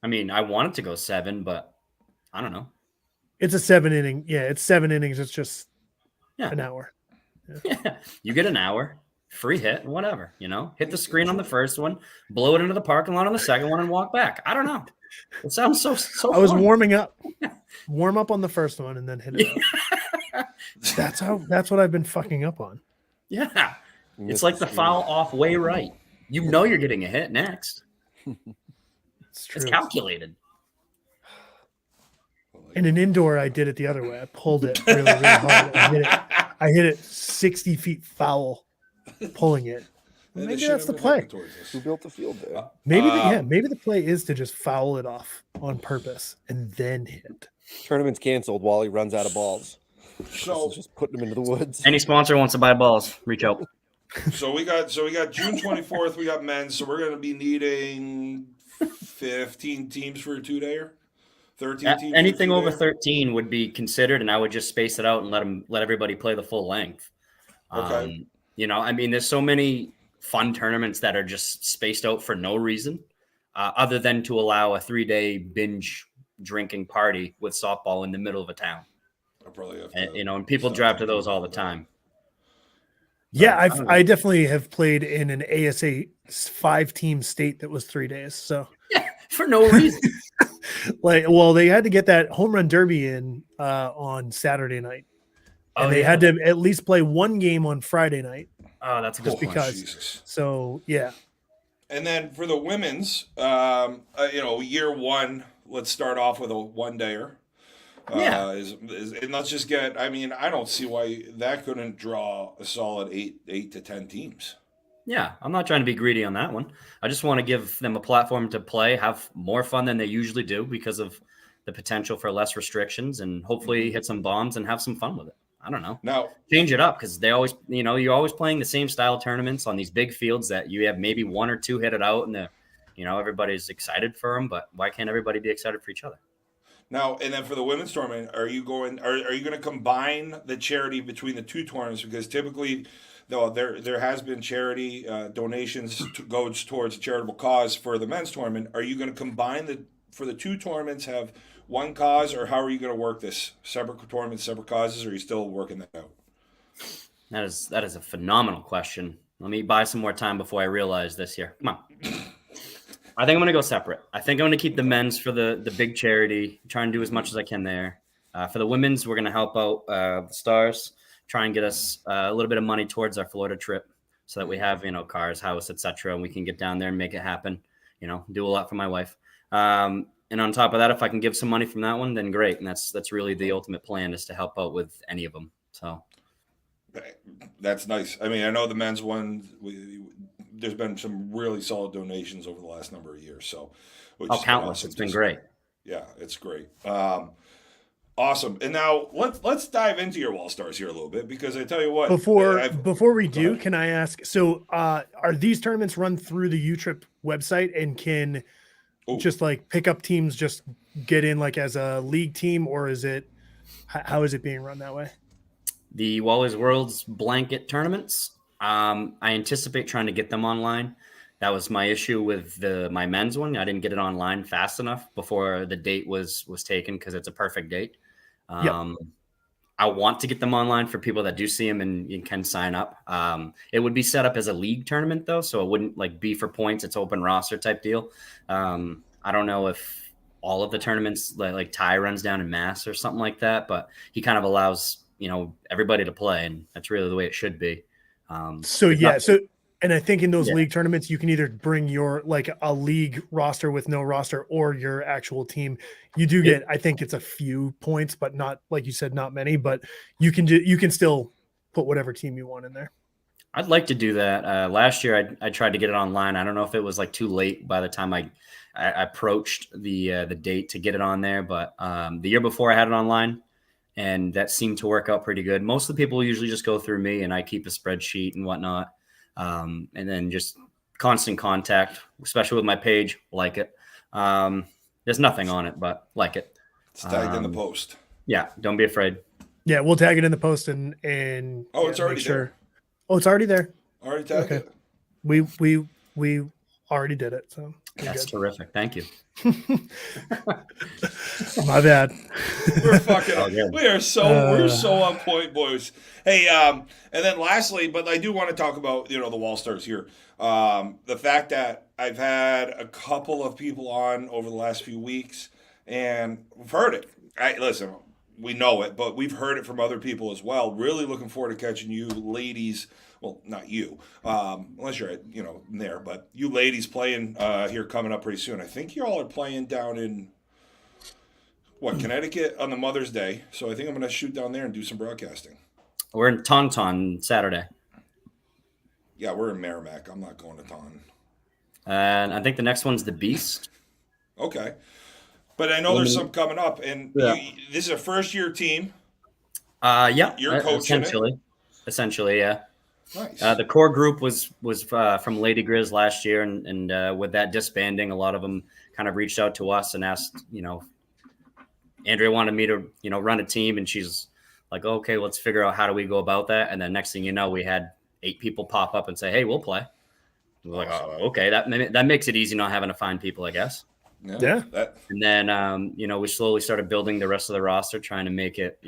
I mean, I wanted to go 7, but I don't know. It's a 7 inning. Yeah, it's 7 innings. It's just Yeah. an hour. You get an hour, free hit, whatever. Hit the screen on the first one, blow it into the parking lot on the second one, and walk back. I don't know. It sounds so. I was fun. warming up. Warm up on the first one and then hit it up. That's what I've been fucking up on. Yeah, Miss it's like the screen. foul off way right. You're getting a hit next. It's true. It's calculated. In an indoor, I did it the other way. I pulled it really, really hard. I hit it 60 feet foul, pulling it. And they Maybe shouldn't that's the have been play. looking towards us. Who built the field there? Maybe the play is to just foul it off on purpose and then hit. Tournament's canceled. Wally runs out of balls. So Just putting them into the woods. Any sponsor wants to buy balls, reach out. So we got June 24th. We got men's. So we're going to be needing 15 teams for a 2-dayer. 13 teams. Anything for a over 2-dayer? 13 would be considered, and I would just space it out and let everybody play the full length. Okay. I mean, there's so many fun tournaments that are just spaced out for no reason, other than to allow a 3-day binge drinking party with softball in the middle of a town. I'll probably have to, And people drive to those all the time. Yeah, I definitely have played in an ASA 5-team state that was 3 days. So For no reason. they had to get that home run derby in on Saturday night. And they had to at least play one game on Friday night. Oh, that's a good Just point. because. Jesus. So yeah. And then for the women's, year one, let's start off with a 1-dayer. Yeah. And let's just get. I mean, I don't see why that couldn't draw a solid 8 to 10 teams. Yeah, I'm not trying to be greedy on that one. I just want to give them a platform to play, have more fun than they usually do because of the potential for less restrictions, and hopefully hit some bombs and have some fun with it. I don't know. Now, Change it up because they always, you're always playing the same style tournaments on these big fields that you have maybe 1 or 2 hit it out, and everybody's excited for them. But why can't everybody be excited for each other? and then for the women's tournament, are you going to combine the charity between the two tournaments? Because typically, though, there has been charity donations goes towards a charitable cause for the men's tournament. Are you going to combine for the two tournaments, have one cause, or how are you going to work this? Separate tournaments, separate causes, or are you still working that out? That is a phenomenal question. Let me buy some more time before I realize this here. Come on. I think I'm going to go separate. I think I'm going to keep the men's for the big charity, try and do as much as I can there. For the women's, we're going to help out the Stars, try and get us a little bit of money towards our Florida trip so that we have, cars, house, etc. And we can get down there and make it happen, do a lot for my wife. And on top of that, if I can give some money from that one, then great. And that's really the ultimate plan, is to help out with any of them. So That's nice. I mean, I know the men's one, there's been some really solid donations over the last number of years. So, which has been countless. awesome It's been to see. great. Yeah, it's great. Awesome. And now let's dive into your wall stars here a little bit, because I tell you what, Before we do, ahead. can I ask? So, are these tournaments run through the UTrip website, and can just like pick up teams just get in like as a league team, or is it how is it being run that way? The Wally's Worlds blanket tournaments. I anticipate trying to get them online. That was my issue with my men's one. I didn't get it online fast enough before the date was taken, because it's a perfect date. I want to get them online for people that do see them and can sign up. It would be set up as a league tournament though, so it wouldn't like be for points. It's open roster type deal. I don't know if all of the tournaments like Ty runs down in Mass or something like that, but he kind of allows everybody to play, and that's really the way it should be. And I think in those league tournaments, you can either bring your like a league roster with no roster or your actual team. You do get, I think it's a few points, but not, like you said, not many, but you can still put whatever team you want in there. I'd like to do that. Last year, I tried to get it online. I don't know if it was like too late by the time I approached the date to get it on there, but the year before I had it online, and that seemed to work out pretty good. Most of the people usually just go through me, and I keep a spreadsheet and whatnot. And then just constant contact, especially with my page, like it. There's nothing on it, but like it. It's tagged in the post. Yeah, don't be afraid. Yeah, we'll tag it in the post and it's already there. Oh, it's already there. Already tagged it. We already did it, so that's terrific. Thank you. My bad. We're so on point, boys. Hey, and then lastly, but I do want to talk about the wall stars here. The fact that I've had a couple of people on over the last few weeks, and we've heard it. Listen, we know it, but we've heard it from other people as well. Really looking forward to catching you ladies. Well, not you, unless you're there, but you ladies playing here coming up pretty soon. I think you all are playing down in Connecticut on the Mother's Day. So I think I'm going to shoot down there and do some broadcasting. We're in Taunton Saturday. Yeah, we're in Merrimack. I'm not going to Taunton. And I think the next one's the Beast. Okay. But I know there's some coming up, and this is a first-year team. Yeah. You're coaching Essentially, yeah. Nice. The core group was from Lady Grizz last year, and with that disbanding, a lot of them kind of reached out to us and asked, Andrea wanted me to, run a team, and she's like, okay, let's figure out how do we go about that. And then next thing you know, we had 8 people pop up and say, hey, we'll play. We're like, oh, okay, that makes it easy not having to find people, I guess. Yeah. And then, we slowly started building the rest of the roster, trying to make it,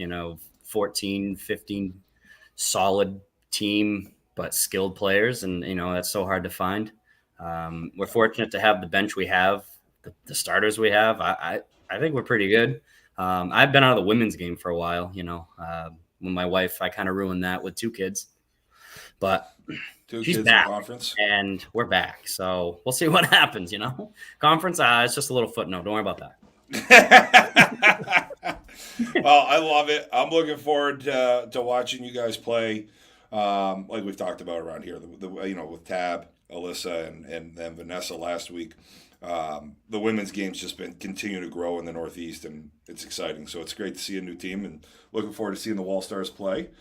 14, 15 solid team, but skilled players. And, that's so hard to find. We're fortunate to have the bench we have, the starters we have. I think we're pretty good. I've been out of the women's game for a while, when my wife, I kind of ruined that with 2 kids, but she's back and we're back. So we'll see what happens, conference. It's just a little footnote. Don't worry about that. Well, I love it. I'm looking forward to watching you guys play. Like we've talked about around here, with Tab, Alyssa, and then Vanessa last week. The women's game's just been continuing to grow in the Northeast, and it's exciting. So it's great to see a new team, and looking forward to seeing the Wall Stars play.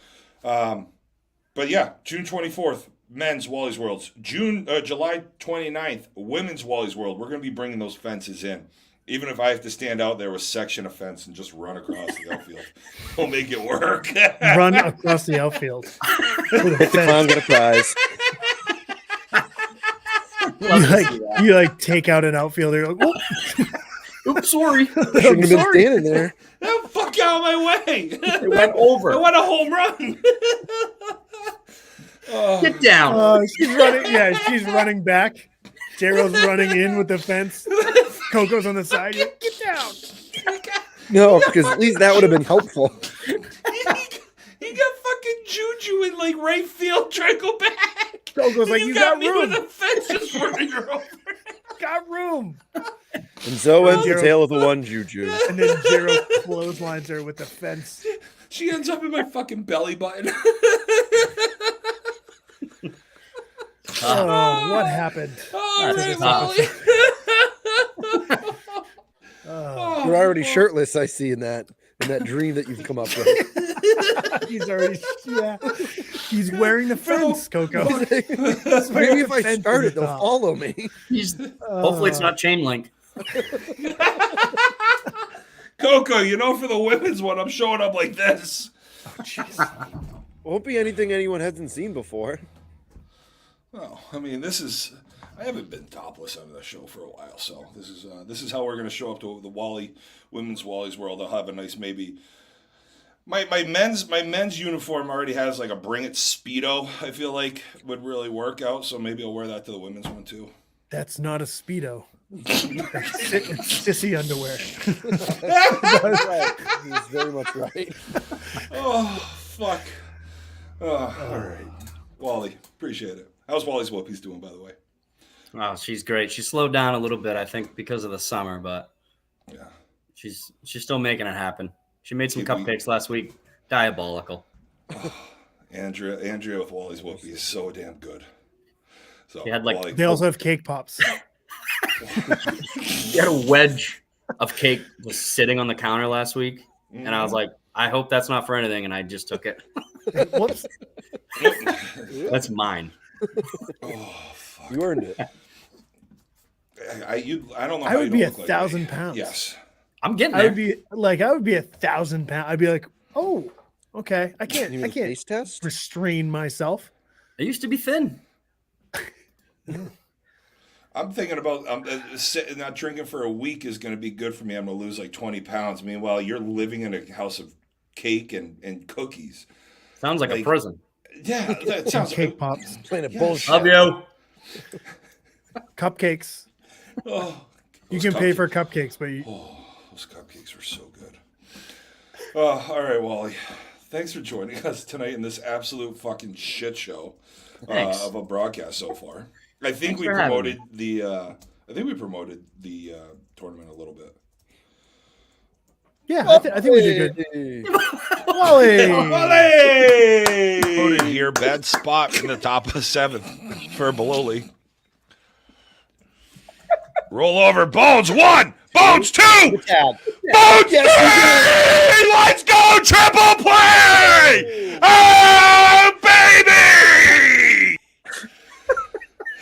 But yeah, June 24th, men's Wally's Worlds. July 29th, women's Wally's World. We're going to be bringing those fences in. Even if I have to stand out there with section a fence and just run across the outfield, we'll make it work. Run across the outfield. Hit the clown, get a prize. You take out an outfielder. Like, oops, sorry. Shouldn't have been standing there. Oh, fuck out of my way. It went over. I want a home run. Get down. She's running. Yeah, she's running back. J-Ro's running in with the fence. Coco's on the side. Get down. No, because at least that would have been helpful. You got fucking Juju in right field trying to go back. Coco's like, you got room. The fence just running her over. Got room. And so ends the tale of the one Juju. And then J-Ro clotheslines her with the fence. She ends up in my fucking belly button. What happened? You're already shirtless, I see in that. in that dream that you've come up with. He's already, yeah. He's wearing the fence, Coco. Maybe if I start it, they'll follow me. Hopefully, it's not chain link. Coco, you know, for the women's one, I'm showing up like this. Won't be anything anyone hasn't seen before. Well, I mean, I haven't been topless on the show for a while, so this is how we're going to show up to the Wally women's Wally's World. I'll have a nice maybe. My men's uniform already has like a Bring It Speedo. I feel like would really work out, so maybe I'll wear that to the women's one too. That's not a Speedo. Sissy underwear. That's right. He's very much right. Oh fuck! All right, Wally, appreciate it. How's Wally's Whoopies doing, by the way? Oh, she's great. She slowed down a little bit, I think, because of the summer, but Yeah, she's still making it happen. She made some Keep me- cupcakes last week. Diabolical. Andrea with Wally's Whoopie is so damn good. So She had, like, Wally, They also have cake pops. She had a wedge of cake just sitting on the counter last week, and I was like, I hope that's not for anything, and I just took it. Whoops. That's mine. oh fuck! You earned it. I don't know. I how would you be don't look like 1,000 me. pounds. Yes. I'm getting I there. would be 1,000 pounds. I'd be like, oh, okay. I You can't need a taste test? restrain myself. I used to be thin. I'm thinking about not drinking for a week is going to be good for me. I'm going to lose like 20 pounds. Meanwhile, you're living in a house of cake and cookies. Sounds like a Like- prison. Yeah, that sounds Cake pops, Playing a Yeah. bullshit. Love you. cupcakes. Oh, You those can pay for cupcakes- cupcakes, but you, Oh, those cupcakes were so good. All right, Wally. Thanks for joining us tonight in this absolute fucking shit show Thanks. of a broadcast so far. I think Thanks we for having promoted the tournament a little bit. yeah, I think we did good. Hey. Wally. Wally! Voted here, bad spot in the top of the 7th for Baloli. Roll over, Bones 1, Bones 2, Dad. Bones 3! Let's go, triple play! Oh, baby!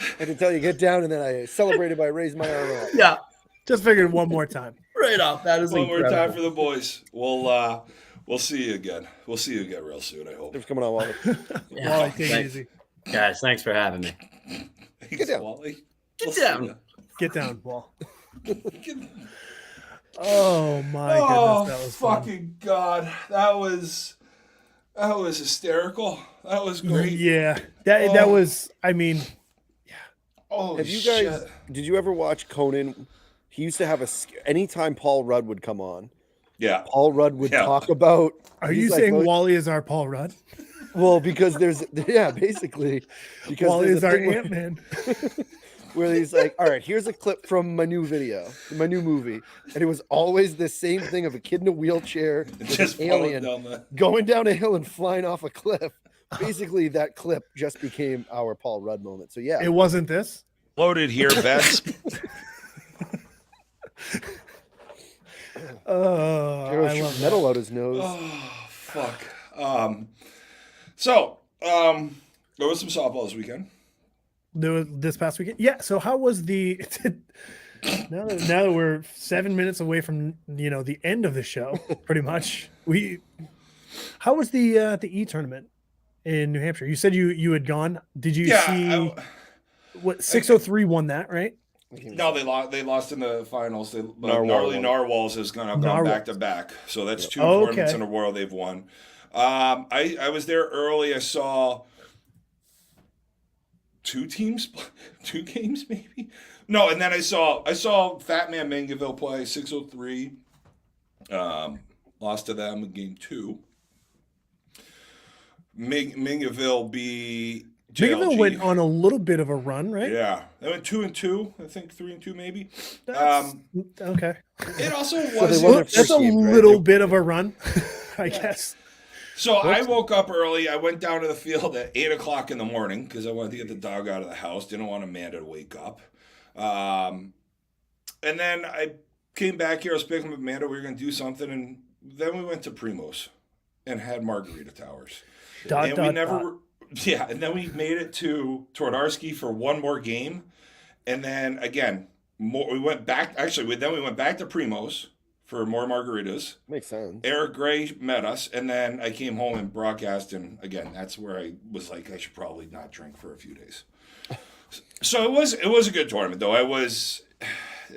I had to tell you, get down, and then I celebrated by raising my arm up. Yeah, Just figured one more time. right off. That is One more incredible. time for the boys. We'll see you again. We'll see you again real soon, I hope. Thanks for coming on, Wally. Yeah. Wally, take it Thanks. easy. Guys, thanks for having me. Thanks, down. Wally. Get We'll see down. ya. Get down, Wall. Get- Oh my Oh, goodness, that was fun. fucking God. That was hysterical. That was great. Yeah, that Oh. was. I mean, Oh, Have you guys? Did you ever watch Conan? He used to have anytime Paul Rudd would come on, Yeah. Paul Rudd would Yeah. talk about. are he's you like, saying well, Wally is our Paul Rudd? Well, because basically, because Wally there's is a our thing where- Ant-Man. where he's like, all right, here's a clip from my new video, my new movie. And it was always the same thing of a kid in a wheelchair with Just an falling alien down the. going down a hill and flying off a cliff. Basically, that clip just became our Paul Rudd moment. So, yeah. It wasn't this. Loaded here, bad Hero I shoots love that. metal out his nose. Oh, fuck. So, there was some softball this weekend. This past weekend. Yeah. So how was the? now that we're 7 minutes away from the end of the show, pretty much. How was the E tournament in New Hampshire? You said you had gone. Did you see what 603 won that, right? No, they lost in the finals. Narwhal Gnarly won. Narwhals has gone Narwhals. back to back. So that's two Oh, tournaments okay. in a row they've won. I was there early. I saw two games maybe. No, and then I saw Fat Man Mangaville play 603. Lost to them in game 2. Mingaville beat Mingaville JLG. went on a little bit of a run, right? Yeah, they went 2-2. I think 3-2 maybe. That's, okay. It also they was. won their That's first a game, right? little bit of a run, I guess. So I woke up early. I went down to the field at 8:00 in the morning because I wanted to get the dog out of the house. Didn't want Amanda to wake up. And then I came back here. I was picking up Amanda. We were going to do something, and then we went to Primo's and had margarita towers. Dot, And dot, we never, dot. yeah, and then we made it to Tordarski for one more game. And then again, we went back, then we went back to Primo's for more margaritas. Makes sense. Eric Gray met us, and then I came home and broadcast, and again, that's where I was like, I should probably not drink for a few days. So it was a good tournament, though. I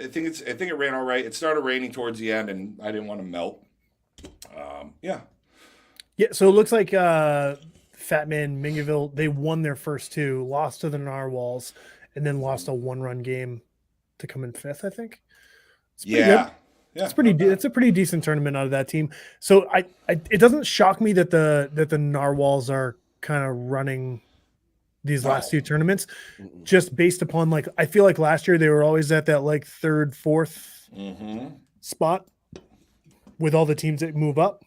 think it ran all right. It started raining towards the end, and I didn't want to melt. Yeah. Yeah, so it looks like Fat Man Mingaville, they won their first two, lost to the Narwhals, and then lost a one-run game to come in fifth, I think. It's pretty Yeah. good. Yeah. It's pretty. It's a pretty decent tournament out of that team. So it doesn't shock me that the Narwhals are kind of running these last two tournaments, just based upon like I feel like last year they were always at that like third, fourth spot with all the teams that move up.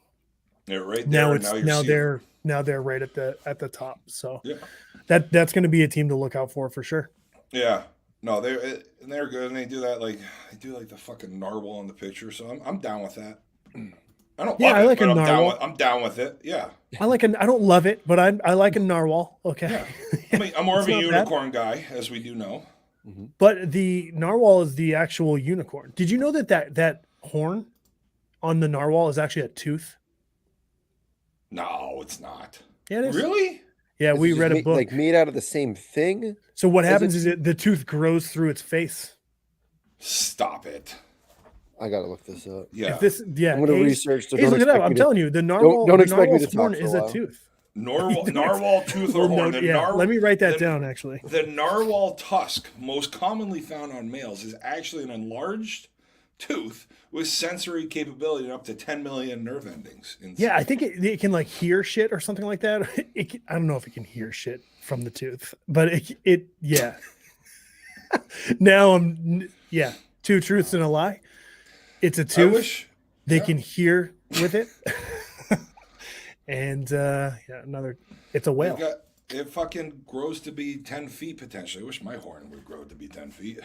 They're right there. Now they're right at the top. So Yeah. that's going to be a team to look out for sure. Yeah. No, they're good, and they do the fucking narwhal in the picture. So I'm down with that. I don't love I it, like but a narwhal. I'm down with it. Yeah. I don't love it, but I like a narwhal. Okay. Yeah. I mean, I'm more of It's a not bad. unicorn guy, as we do know. But the narwhal is the actual unicorn. Did you know that horn on the narwhal is actually a tooth? No, it's not. Yeah, it is. Really? Yeah, we Is it read a just book. like made out of the same thing. So what is happens it- is the tooth grows through its face. Stop it. I gotta look this up. Yeah. I'm gonna research. So Ace, don't look it up. expect I'm me to- telling you, the narwhal. don't the expect me to narwhal's talk horn for a is a while. tooth. Narwhal tooth or Well, horn. let me write that down. Actually, The narwhal tusk, most commonly found on males, is actually an enlarged tooth with sensory capability up to 10 million nerve endings. yeah, I think it can like hear shit or something like that. I don't know if it can hear shit from the tooth, but it yeah. Now two truths and a lie. It's a I tooth. wish They can hear with it. And it's a whale. it fucking grows to be 10 feet potentially. I wish my horn would grow to be 10 feet.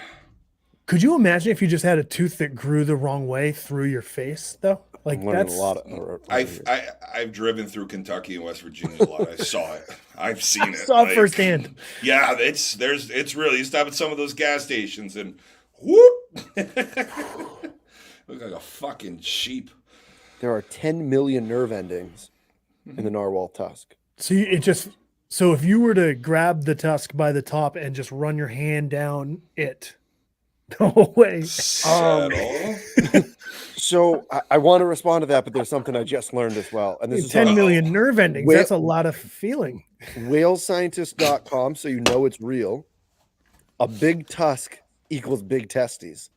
Could you imagine if you just had a tooth that grew the wrong way through your face, though? Like I'm learning that's a lot of. I've driven through Kentucky and West Virginia a lot. I saw it. I've seen it. saw it firsthand. Yeah, it's really, you stop at some of those gas stations and whoop. Look like a fucking sheep. There are 10 million nerve endings in the narwhal tusk. So if you were to grab the tusk by the top and just run your hand down it, no way. Settle. So I want to respond to that, but there's something I just learned as well. And this is 10 on million nerve endings. Whale- That's a lot of feeling. whalescientist.com, so you know it's real. A big tusk equals big testes.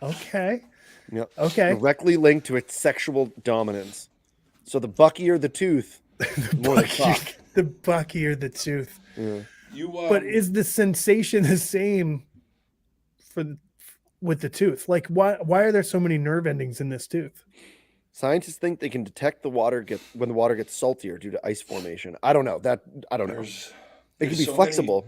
Okay. Yep. Okay. Directly linked to its sexual dominance. So the buckier the tooth, the more the cock. The buckier the tooth. Yeah. But is the sensation the same with the tooth? Like why are there so many nerve endings in this tooth? Scientists think they can detect when the water gets saltier due to ice formation. I don't know. I don't know. It can be so flexible.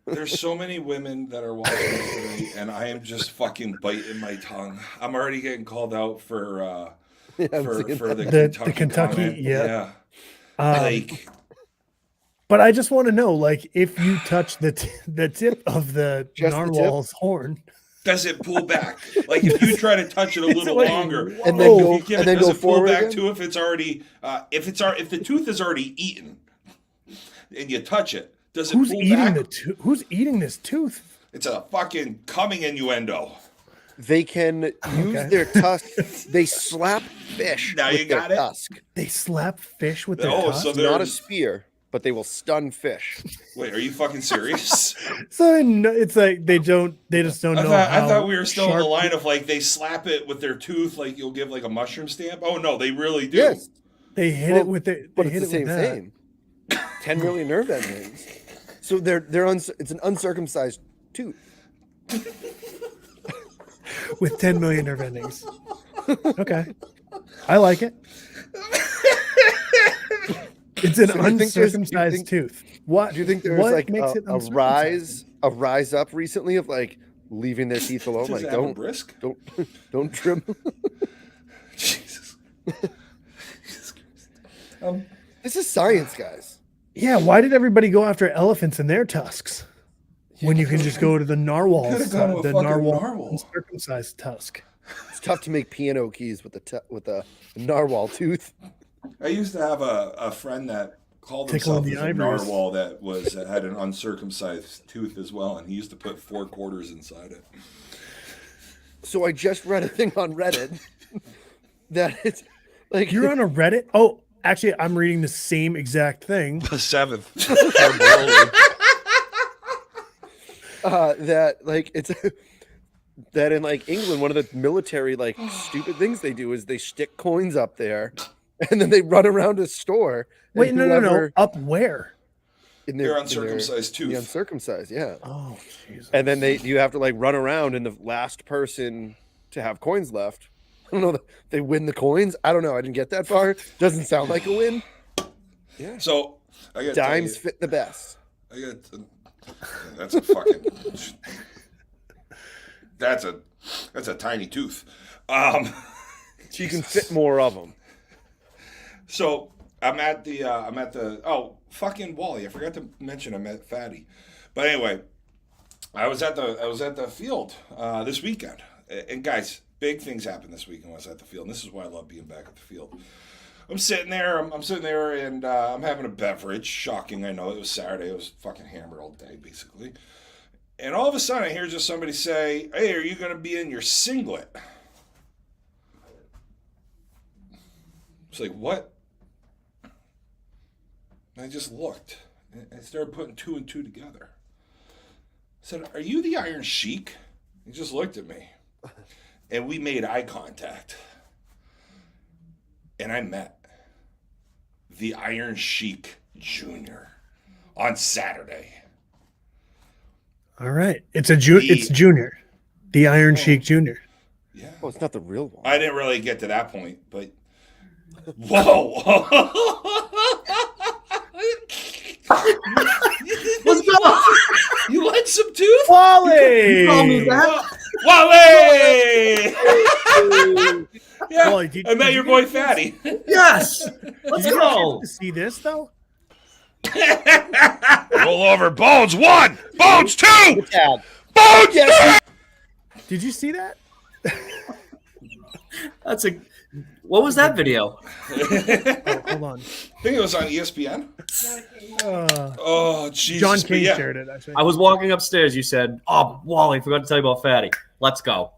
There's so many women that are watching today, and I am just fucking biting my tongue. I'm already getting called out for Yeah, I'm for seeing the that. Kentucky, comment. yeah. Like, But I just want to know, like, if you touch the tip of the Just the tip? narwhal's horn, does it pull back? Like if you try to touch it a little like, longer, and then whoa. go and then does go it pull forward back again? too if it's already if the tooth is already eaten and you touch it? Does it who's pull eating back? the tooth? Who's eating this tooth? It's a fucking coming innuendo. They can use their tusk. They slap fish Now with you their got it? tusk. They slap fish with their Oh, tusk? so It's not a there's- spear, but they will stun fish. Wait, are you fucking serious? So it's like they just don't know. I thought we were still in the sharp- line of like they slap it with their tooth, like you'll give like a mushroom stamp. Oh no, they really do. Yes, They hit Well, it with it, but they it's hit the it same with that. thing. 10 million nerve endings. So it's an uncircumcised tooth. With 10 million nerve endings. Okay, I like it. It's an So do you think there's- do you uncircumcised think- tooth. What Do you think there's what like makes it a uncircumcised? rise up recently of like leaving their teeth alone? Does Like it have a don't brisk? don't trim. Jesus. This is science, guys. Yeah, why did everybody go after elephants and their tusks when you can just go to the narwhals, Could've gone to a the fucking narwhal narwhal. uncircumcised tusk? It's tough to make piano keys with a narwhal tooth. I used to have a friend that called Tickling himself the as a ivories. narwhal that had an uncircumcised tooth as well, and he used to put 4 quarters inside it. So I just read a thing on Reddit that it's like You're on a Reddit? Oh, actually, I'm reading the same exact thing. The 7th. For Broly. that like it's that in like England, one of the military like stupid things they do is they stick coins up there, and then they run around a store. and Wait, no. whoever- Up where? In Their their uncircumcised the tooth. uncircumcised, yeah. Oh, Jesus. And then you have to like run around, and the last person to have coins left, I don't know, they win the coins. I don't know. I didn't get that far. Doesn't sound like a win. Yeah. So I got Dimes fit the best. That's a fucking. That's a tiny tooth. So you can fit more of them. So I'm at the fucking Wally. I forgot to mention I'm at Fatty, but anyway, I was at the field this weekend, and guys, big things happened this weekend. I was at the field, and this is why I love being back at the field. I'm sitting there, and I'm having a beverage. Shocking, I know. It was Saturday. I was fucking hammered all day, basically. And all of a sudden, I hear just somebody say, "Hey, are you going to be in your singlet?" It's like, what? And I just looked. And I started putting 2 and 2 together. I said, "Are you the Iron Sheik?" He just looked at me. And we made eye contact. And I met the Iron Sheik Jr. on Saturday. All right. It's Junior. The Iron Sheik Jr. Yeah. Oh, it's not the real one. I didn't really get to that point, but whoa. What's going on? You want some tooth? Wally! Call me that? Wally! Yeah, Wally, did- I met did your you boy get- Fatty. Yes. Let's Did you go. get to see this though? Roll over. Bones 1. Bones 2. Dad. Bones 3. Did you see that? What was that video? Oh, hold on. I think it was on ESPN. Uh, Oh, Jesus. John but King yeah. shared it. Actually. I was walking upstairs. You said, "Oh, Wally, forgot to tell you about Fatty. Let's go."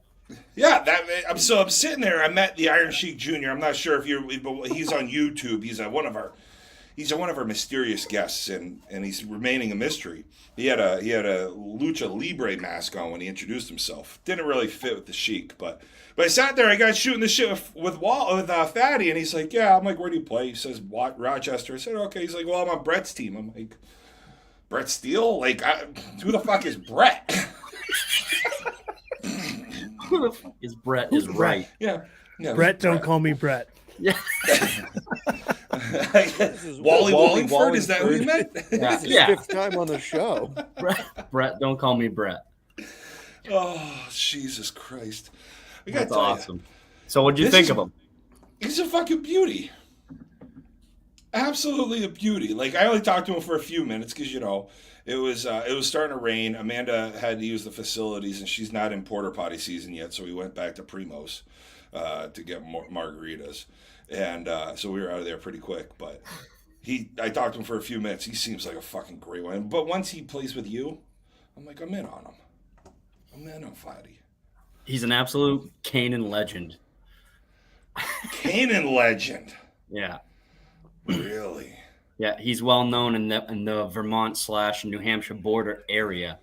Yeah, I'm sitting there. I met the Iron Sheik Jr. I'm not sure but he's on YouTube. He's one of our mysterious guests, and he's remaining a mystery. He had a lucha libre mask on when he introduced himself. Didn't really fit with the Sheik, but I sat there. I got shooting the shit with Fatty, and he's like, "Yeah." I'm like, "Where do you play?" He says, "Rochester." I said, "Okay." He's like, "Well, I'm on Brett's team." I'm like, "Brett Steele? Like, who the fuck is Brett?" Who the fuck is Brett? Is right. Yeah. Brett, don't call me Brett. Yeah. Wally Wallingford, is that who you meant? This is Yeah. fifth time on the show. Brett, don't call me Brett. Oh, Jesus Christ. I gotta That's tell awesome. So, what'd you This think is- of him? He's a fucking beauty. Absolutely a beauty. Like, I only talked to him for a few minutes because, it was starting to rain. Amanda had to use the facilities, and she's not in porta potty season yet, so we went back to Primo's to get more margaritas. And so we were out of there pretty quick. But I talked to him for a few minutes. He seems like a fucking great one. But once he plays with you, I'm like, I'm in on him. I'm in on Fatty. He's an absolute Canaan legend. Canaan legend. Yeah. Really? Yeah, he's well known in the Vermont / New Hampshire border area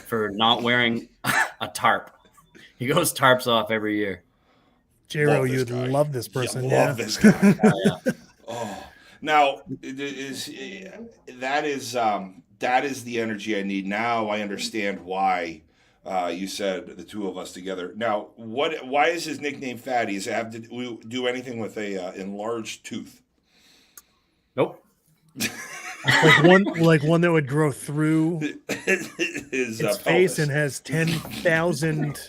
for not wearing a tarp. He goes tarps off every year. Jero, Love this you'd guy. love this person. Yeah, Yeah. love this guy. Yeah. Oh, now that is the energy I need. Now I understand why you said the two of us together. Now, why is his nickname Fatty? Does it have to do anything with a enlarged tooth? Nope. like one that would grow through His its face pelvis. and has 10,000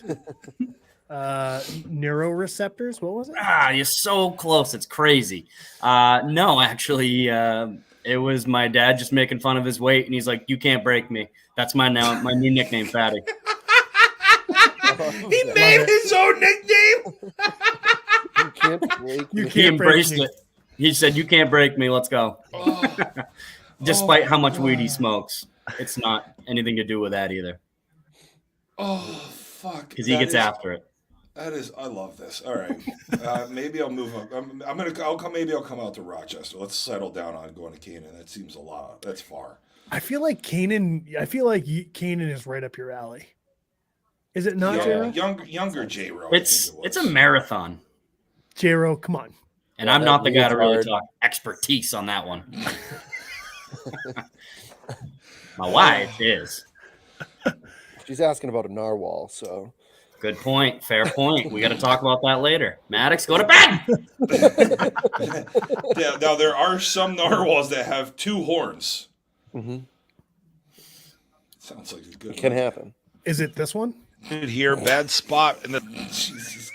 neuroreceptors. What was it? You're so close. It's crazy. No, actually, it was my dad just making fun of his weight, and he's like, "You can't break me." That's my new nickname, Fatty. He made his own nickname. You can't break me. He embraced it. He said, "You can't break me. Let's go." Despite how much weed he smokes, it's not anything to do with that either. Oh fuck! Because he gets after it. That is, I love this. All right, maybe I'll move up. I'll come. Maybe I'll come out to Rochester. Let's settle down on going to Canaan. That seems a lot. That's far. I feel like Canaan is right up your alley. Is it not, J-Ro? Younger J-Ro. It's a marathon. J-Ro, come on. And I'm not the guy to really talk expertise on that one. My wife is. She's asking about a narwhal, so. Good point. Fair point. We got to talk about that later. Maddox, go to bed. Yeah, now there are some narwhals that have 2 horns. Mm-hmm. Sounds like a good. It can happen. Is it this one? Dude, here, bad spot in the. Jesus.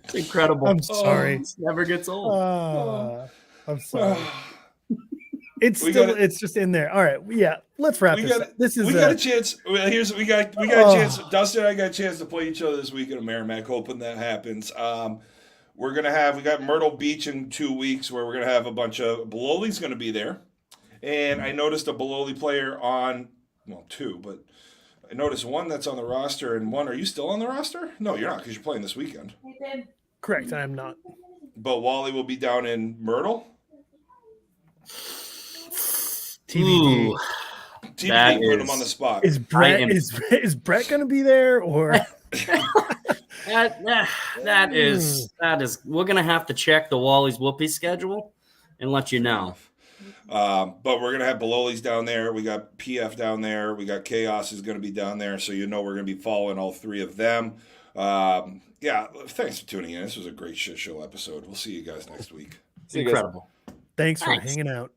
It's incredible. I'm sorry. It never gets old. I'm sorry. It's just in there. All right. Yeah. Let's wrap this up. We got a chance. Well, we got a chance. Dustin and I got a chance to play each other this weekend at Merrimack, hoping that happens. We got Myrtle Beach in 2 weeks where we're going to have a bunch of Bololi's going to be there. And I noticed a Bololi player on, well, 2, but I noticed one that's on the roster and one. Are you still on the roster? No, you're not because you're playing this weekend. Correct. I am not. But Wally will be down in Myrtle. TBD. TBD, put him on the spot. Is Brett going to be there or? That is. We're gonna have to check the Wally's Whoopee schedule and let you know. But we're gonna have Bololi's down there. We got PF down there. We got Chaos is gonna be down there. So we're gonna be following all 3 of them. Yeah, thanks for tuning in. This was a great shit show episode. We'll see you guys next week. It's incredible. Thanks for hanging out.